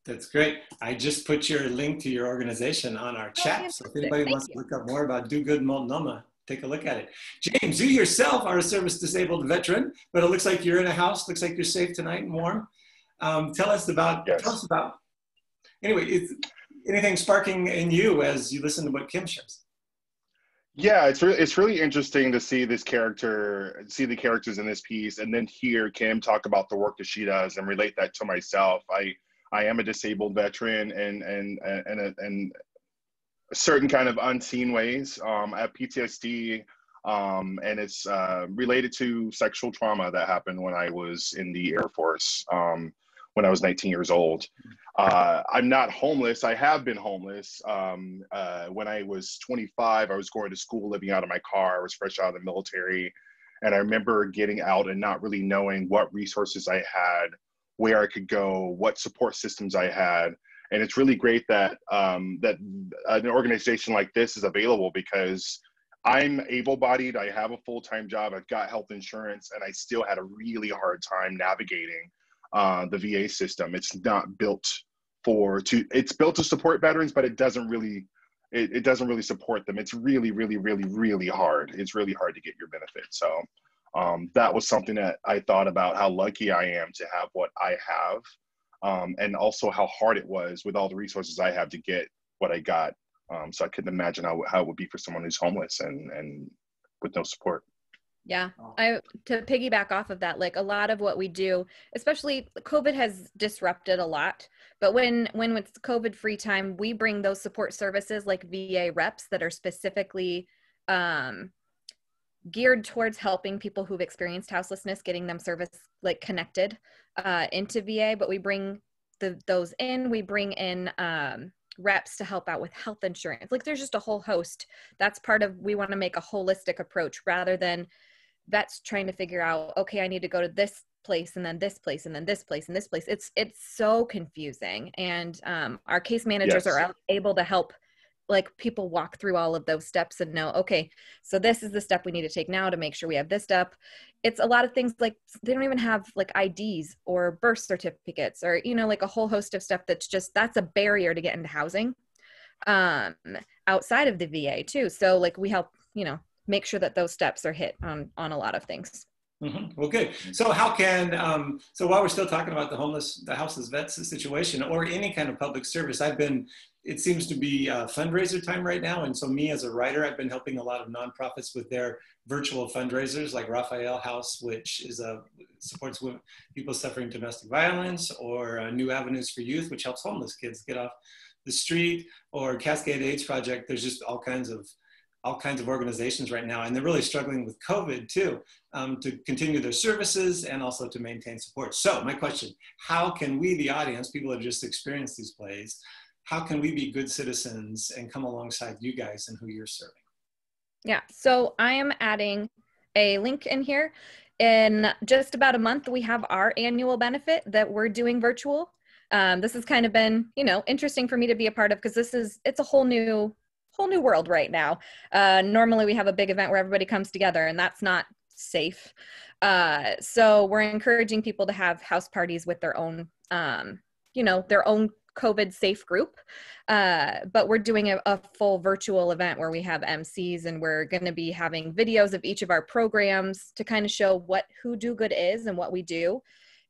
That's great. I just put your link to your organization on our chat. So if anybody wants to look up more about Do Good Multnomah, take a look at it. James, you yourself are a service disabled veteran, but it looks like you're in a house. Looks like you're safe tonight and warm. Tell us about, anyway, anything sparking in you as you listen to what Kim shares? Yeah, it's really interesting to see the characters in this piece, and then hear Kim talk about the work that she does and relate that to myself. I am a disabled veteran, and a certain kind of unseen ways. I have PTSD, and it's related to sexual trauma that happened when I was in the Air Force, when I was 19 years old. I'm not homeless. I have been homeless. When I was 25, I was going to school, living out of my car. I was fresh out of the military. And I remember getting out and not really knowing what resources I had, where I could go, what support systems I had. And it's really great that that an organization like this is available, because I'm able-bodied, I have a full-time job, I've got health insurance, and I still had a really hard time navigating the VA system. It's not built it's built to support veterans, but it doesn't really support them. It's really, really, really, really hard. It's really hard to get your benefits. So that was something that I thought about, how lucky I am to have what I have, and also how hard it was with all the resources I have to get what I got. So I couldn't imagine how it would be for someone who's homeless and with no support. Yeah, to piggyback off of that, like a lot of what we do, especially COVID has disrupted a lot, but when it's COVID free time, we bring those support services like VA reps that are specifically geared towards helping people who've experienced houselessness, getting them service like connected into VA. But we bring those in, we bring in reps to help out with health insurance. Like there's just a whole host. That's part of, we want to make a holistic approach rather than vets trying to figure out, okay, I need to go to this place and then this place and then this place and this place. It's so confusing. And our case managers are able to help like people walk through all of those steps and know, okay, so this is the step we need to take now to make sure we have this step. It's a lot of things like they don't even have like IDs or birth certificates or, like a whole host of stuff that's a barrier to get into housing outside of the VA too. So like we help, make sure that those steps are hit on a lot of things. Mm-hmm. Well, good. So how can, so while we're still talking about the houseless vets situation or any kind of public service, it seems to be fundraiser time right now. And so me as a writer, I've been helping a lot of nonprofits with their virtual fundraisers like Raphael House, which supports people suffering domestic violence, or New Avenues for Youth, which helps homeless kids get off the street, or Cascade AIDS Project. There's just all kinds of organizations right now, and they're really struggling with COVID too, to continue their services and also to maintain support. So my question, how can we, the audience, people who have just experienced these plays, how can we be good citizens and come alongside you guys and who you're serving? Yeah, so I am adding a link in here. In just about a month, we have our annual benefit that we're doing virtual. This has kind of been, interesting for me to be a part of, because it's a whole new whole new world right now. Normally we have a big event where everybody comes together, and that's not safe. So we're encouraging people to have house parties with their own, their own COVID safe group. But we're doing a full virtual event where we have MCs, and we're going to be having videos of each of our programs to kind of show who Do Good is and what we do.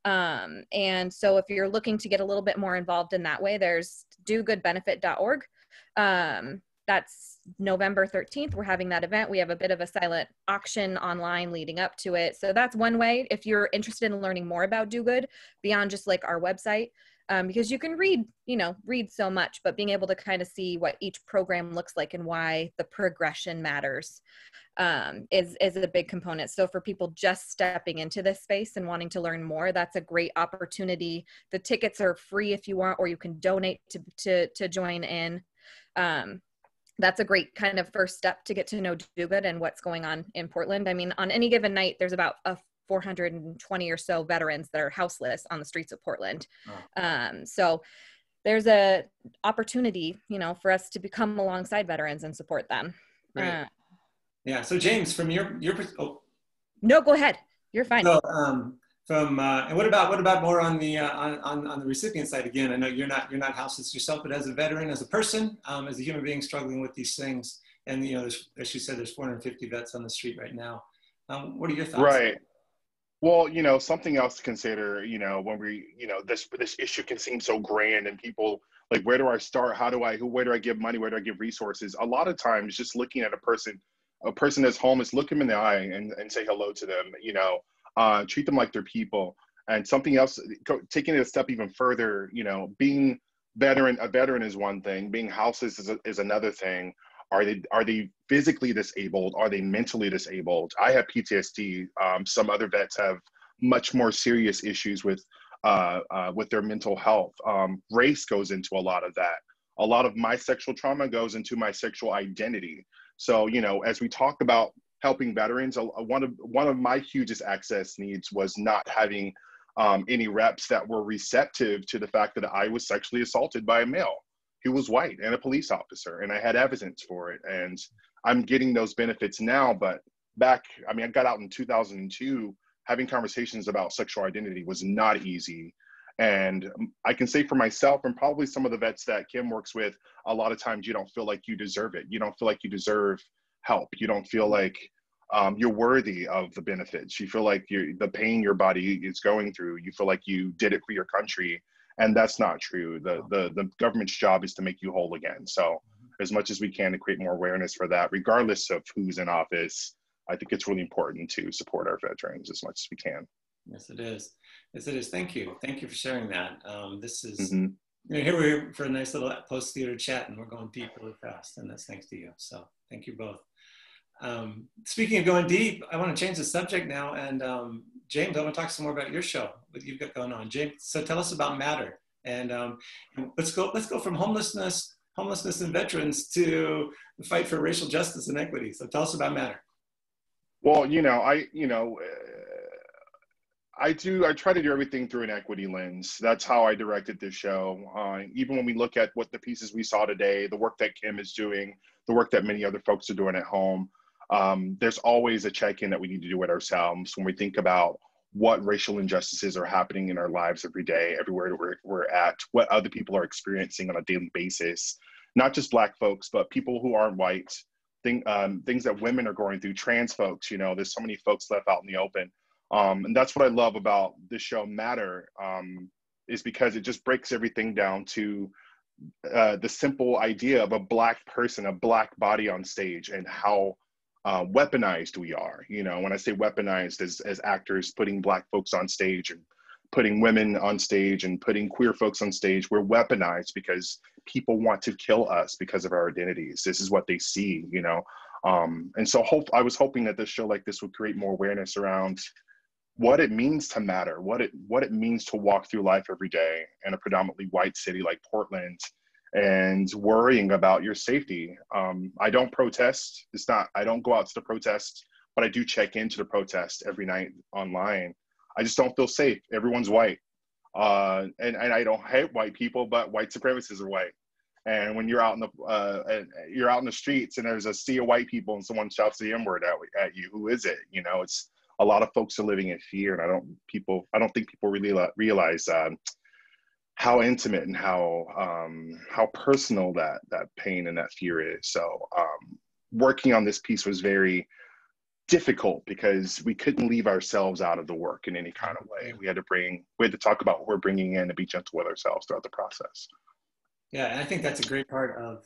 And so if you're looking to get a little bit more involved in that way, there's dogoodbenefit.org. That's November 13th. We're having that event. We have a bit of a silent auction online leading up to it. So that's one way if you're interested in learning more about Do Good beyond just like our website, because you can read so much, but being able to kind of see what each program looks like and why the progression matters is a big component. So for people just stepping into this space and wanting to learn more, that's a great opportunity. The tickets are free if you want, or you can donate to join in. That's a great kind of first step to get to know Do Good and what's going on in Portland. I mean, on any given night, there's about 420 or so veterans that are houseless on the streets of Portland. Oh. So there's a opportunity, for us to become alongside veterans and support them. Right. Yeah. So James, from your no, go ahead. You're fine. So, and what about more on the on the recipient side? Again, I know you're not houseless yourself, but as a veteran, as a person, as a human being struggling with these things, and there's, as you said, there's 450 vets on the street right now. What are your thoughts? Right. Well, something else to consider, when we, this issue can seem so grand, and people like, where do I start? Where do I give money? Where do I give resources? A lot of times just looking at a person that's homeless, look them in the eye and say hello to them, treat them like they're people. And something else, taking it a step even further, being a veteran is one thing, being houseless is another thing. Are they physically disabled? Are they mentally disabled? I have PTSD. Some other vets have much more serious issues with their mental health. Race goes into a lot of that. A lot of my sexual trauma goes into my sexual identity. So, as we talk about helping veterans, one of my hugest access needs was not having any reps that were receptive to the fact that I was sexually assaulted by a male who was white and a police officer, and I had evidence for it. And I'm getting those benefits now, but I got out in 2002. Having conversations about sexual identity was not easy. And I can say for myself, and probably some of the vets that Kim works with, a lot of times you don't feel like you deserve it. You don't feel like you deserve help. You don't feel like you're worthy of the benefits. You feel like the pain your body is going through, you feel like you did it for your country. And that's not true. The government's job is to make you whole again. So as much as we can to create more awareness for that, regardless of who's in office, I think it's really important to support our veterans as much as we can. Yes, it is. Yes, it is. Thank you. Thank you for sharing that. This is, here we're for a nice little post-theater chat, and we're going deep really fast, and that's thanks to you. So thank you both. Speaking of going deep, I want to change the subject now. And James, I want to talk some more about your show, what you've got going on. James, so tell us about Matter. And let's go from homelessness and veterans to the fight for racial justice and equity. So tell us about Matter. Well, I try to do everything through an equity lens. That's how I directed this show. Even when we look at what the pieces we saw today, the work that Kim is doing, the work that many other folks are doing at home, there's always a check-in that we need to do with ourselves when we think about what racial injustices are happening in our lives every day, everywhere we're at, what other people are experiencing on a daily basis, not just Black folks, but people who aren't white, things that women are going through, trans folks, there's so many folks left out in the open. And that's what I love about this show Matter, is because it just breaks everything down to the simple idea of a Black person, a Black body on stage, and how weaponized we are. When I say weaponized as actors, putting Black folks on stage and putting women on stage and putting queer folks on stage, we're weaponized because people want to kill us because of our identities. This is what they see, and so I was hoping that this show like this would create more awareness around what it means to matter, what it means to walk through life every day in a predominantly white city like Portland and worrying about your safety. I don't protest. I don't go out to the protest, but I do check into the protest every night online. I just don't feel safe. Everyone's white. And I don't hate white people, but white supremacists are white. And when you're out in the streets and there's a sea of white people and someone shouts the N-word at you, who is it? You know, it's a lot of folks are living in fear, and I don't think people really realize how intimate and how personal that pain and that fear is. So working on this piece was very difficult because we couldn't leave ourselves out of the work in any kind of way. We had to talk about what we're bringing in and be gentle with ourselves throughout the process. Yeah, and I think that's a great part of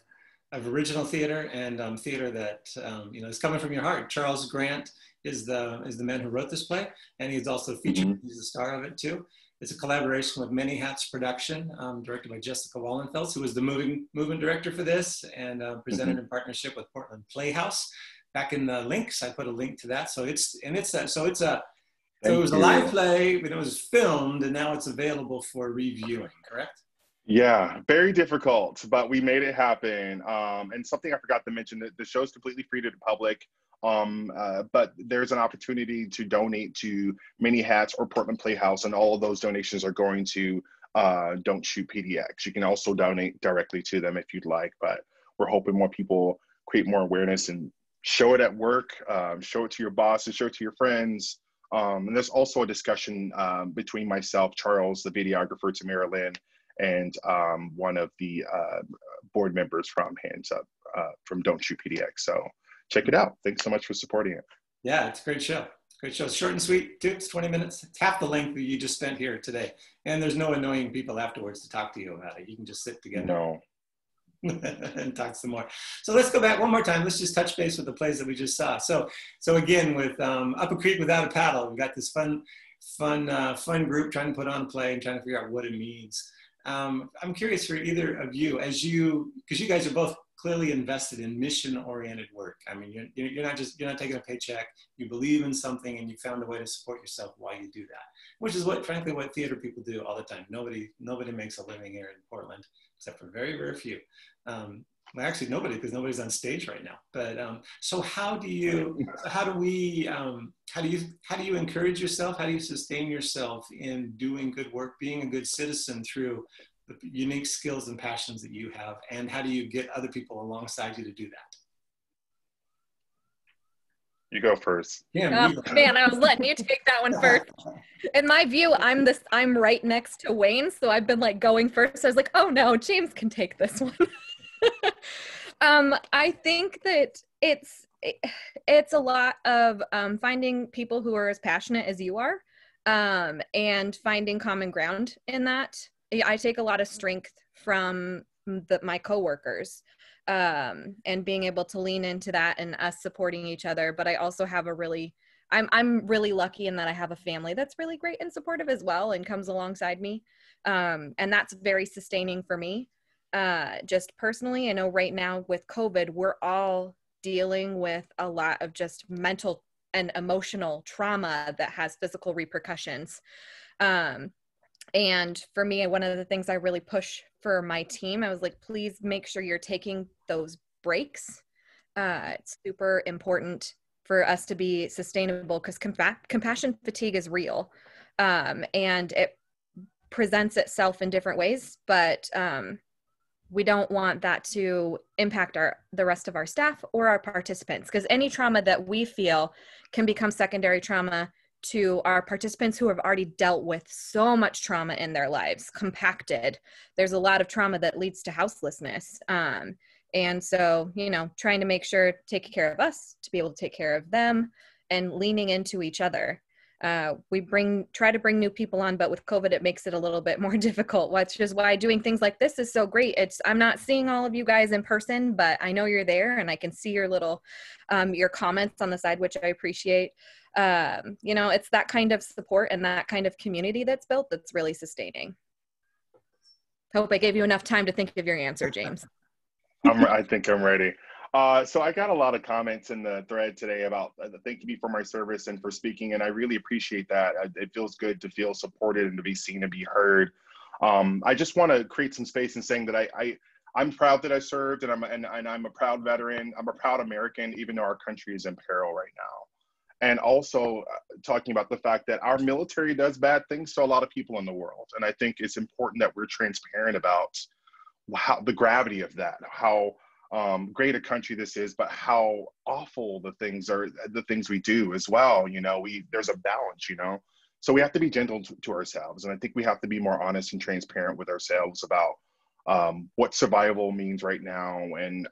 original theater and theater that is coming from your heart. Charles Grant is the man who wrote this play, and he's also featured. Mm-hmm. He's the star of it too. It's a collaboration with Many Hats Production, directed by Jessica Wallenfels, who was the movement director for this, and presented in partnership with Portland Playhouse. Back in the links, I put a link to that. So it was a live play, but it was filmed, and now it's available for reviewing. Correct? Yeah, very difficult, but we made it happen. And something I forgot to mention, that the show is completely free to the public. But there's an opportunity to donate to Many Hats or Portland Playhouse, and all of those donations are going to Don't Shoot PDX. You can also donate directly to them if you'd like, but we're hoping more people create more awareness and show it at work, show it to your bosses, show it to your friends. And there's also a discussion between myself, Charles, the videographer, Tamara Lynn, and one of the board members from Hands Up, from Don't Shoot PDX. So check it out. Thanks so much for supporting it. Yeah, it's a great show. Great show. It's short and sweet, too. It's 20 minutes. It's half the length that you just spent here today. And there's no annoying people afterwards to talk to you about it. You can just sit together. No. And talk some more. So let's go back one more time. Let's just touch base with the plays that we just saw. So again, with Up a Creek Without a Paddle, we've got this fun group trying to put on a play and trying to figure out what it means. I'm curious for either of you, because you guys are both clearly invested in mission-oriented work. I mean, you're not taking a paycheck. You believe in something, and you found a way to support yourself while you do that, which is frankly what theater people do all the time. Nobody makes a living here in Portland, except for very, very few. Well, actually nobody, because nobody's on stage right now. But so how do you encourage yourself? How do you sustain yourself in doing good work, being a good citizen through the unique skills and passions that you have? And how do you get other people alongside you to do that? You go first. Yeah, man, I was letting you take that one first. In my view, I'm right next to Wayne, so I've been like going first. I was like, oh no, James can take this one. I think that it's a lot of finding people who are as passionate as you are, and finding common ground in that. I take a lot of strength from my coworkers, and being able to lean into that and us supporting each other. But I also have I'm really lucky in that I have a family that's really great and supportive as well, and comes alongside me. And that's very sustaining for me. Just personally, I know right now with COVID, we're all dealing with a lot of just mental and emotional trauma that has physical repercussions. And for me, one of the things I really push for my team, I was like, please make sure you're taking those breaks. It's super important for us to be sustainable, because compassion fatigue is real. And it presents itself in different ways, but we don't want that to impact the rest of our staff or our participants, because any trauma that we feel can become secondary trauma to our participants who have already dealt with so much trauma in their lives, compacted. There's a lot of trauma that leads to houselessness. And so, trying to make sure, take care of us to be able to take care of them, and leaning into each other. We try to bring new people on, but with COVID, it makes it a little bit more difficult, which is why doing things like this is so great. I'm not seeing all of you guys in person, but I know you're there, and I can see your little, your comments on the side, which I appreciate. It's that kind of support and that kind of community that's built that's really sustaining. Hope I gave you enough time to think of your answer, James. I think I'm ready. So I got a lot of comments in the thread today about thanking me for my service and for speaking, and I really appreciate that. It feels good to feel supported and to be seen and be heard. I just want to create some space in saying that I'm proud that I served, and I'm a proud veteran. I'm a proud American, even though our country is in peril right now. And also talking about the fact that our military does bad things to a lot of people in the world. And I think it's important that we're transparent about how the gravity of that, how great a country this is, but how awful the things we do as well. You know, there's a balance, you know, so we have to be gentle to ourselves. And I think we have to be more honest and transparent with ourselves about what survival means right now, and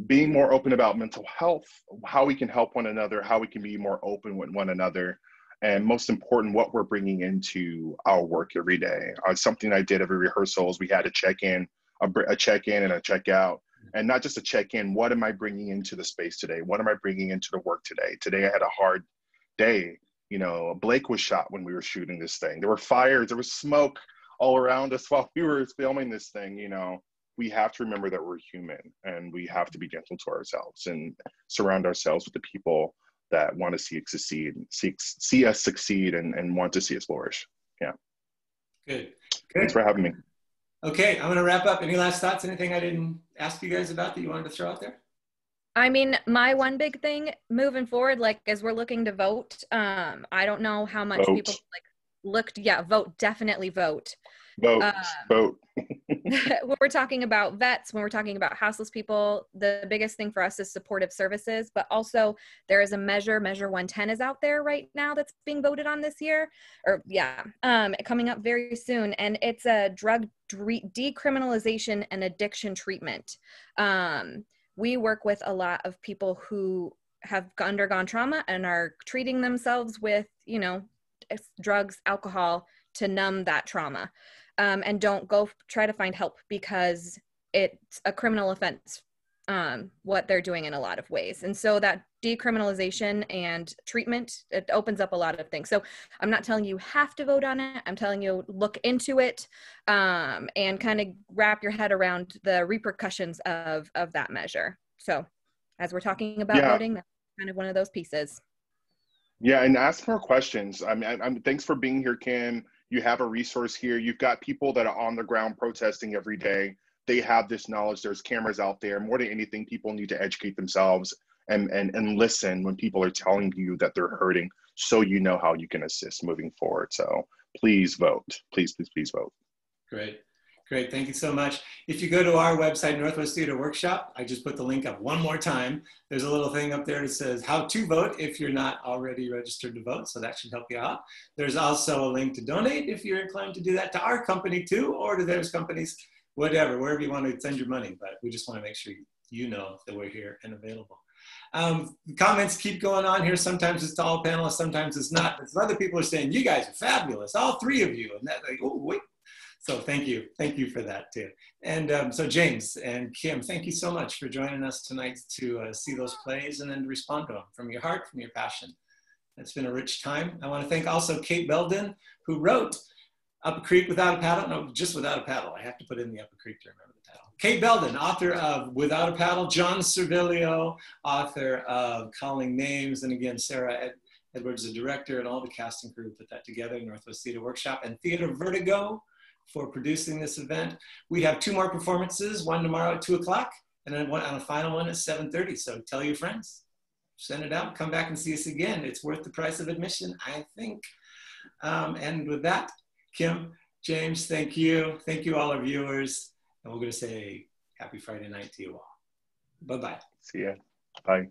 being more open about mental health, how we can help one another, how we can be more open with one another, and most important, what we're bringing into our work every day. Something I did every rehearsal is we had a check-in, a check-in and a check-out, and not just a check-in. What am I bringing into the space today? What am I bringing into the work today? Today I had a hard day. You know, Blake was shot when we were shooting this thing. There were fires, there was smoke all around us while we were filming this thing. You know, we have to remember that we're human, and we have to be gentle to ourselves and surround ourselves with the people that want to see us succeed, see us succeed, and want to see us flourish. Yeah. Good. Thanks for having me. Okay, I'm going to wrap up. Any last thoughts? Anything I didn't ask you guys about that you wanted to throw out there? I mean, my one big thing moving forward, like as we're looking to vote, I don't know how much people vote, definitely vote. Vote. When we're talking about vets, when we're talking about houseless people, the biggest thing for us is supportive services, but also there is a measure 110 is out there right now that's being voted on this year, coming up very soon. And it's a drug decriminalization and addiction treatment. We work with a lot of people who have undergone trauma and are treating themselves with, you know, drugs, alcohol to numb that trauma. And don't go try to find help because it's a criminal offense, what they're doing in a lot of ways. And so that decriminalization and treatment, it opens up a lot of things. So I'm not telling you have to vote on it. I'm telling you look into it, and kind of wrap your head around the repercussions of that measure. So as we're talking about voting, that's kind of one of those pieces. Yeah, and ask more questions. I mean, thanks for being here, Kim. You have a resource here. You've got people that are on the ground protesting every day. They have this knowledge. There's cameras out there. More than anything, people need to educate themselves and listen when people are telling you that they're hurting, so you know how you can assist moving forward. So please vote. Please vote. Great. Thank you so much. If you go to our website, Northwest Theater Workshop, I just put the link up one more time. There's a little thing up there that says how to vote if you're not already registered to vote. So that should help you out. There's also a link to donate if you're inclined to do that to our company too, or to theirs companies, whatever, wherever you want to send your money. But we just want to make sure you know that we're here and available. Comments keep going on here. Sometimes it's to all panelists, sometimes it's not. But some other people are saying, you guys are fabulous, all three of you. And that, like, oh, wait. So thank you for that too. And so James and Kim, thank you so much for joining us tonight to see those plays and then to respond to them from your heart, from your passion. It's been a rich time. I want to thank also Kate Belden, who wrote Up a Creek Without a Paddle. No, just Without a Paddle. I have to put in the Up a Creek to remember the title. Kate Belden, author of Without a Paddle. John Servilio, author of Calling Names. And again, Sarah Edwards, the director, and all the casting crew put that together, Northwest Theater Workshop and Theater Vertigo for producing this event. We have 2 more performances, one tomorrow at 2 o'clock and then one on a final one at 7:30. So tell your friends, send it out, come back and see us again. It's worth the price of admission, I think. And with that, Kim, James, thank you. Thank you all our viewers. And we're gonna say happy Friday night to you all. Bye-bye. See ya, bye.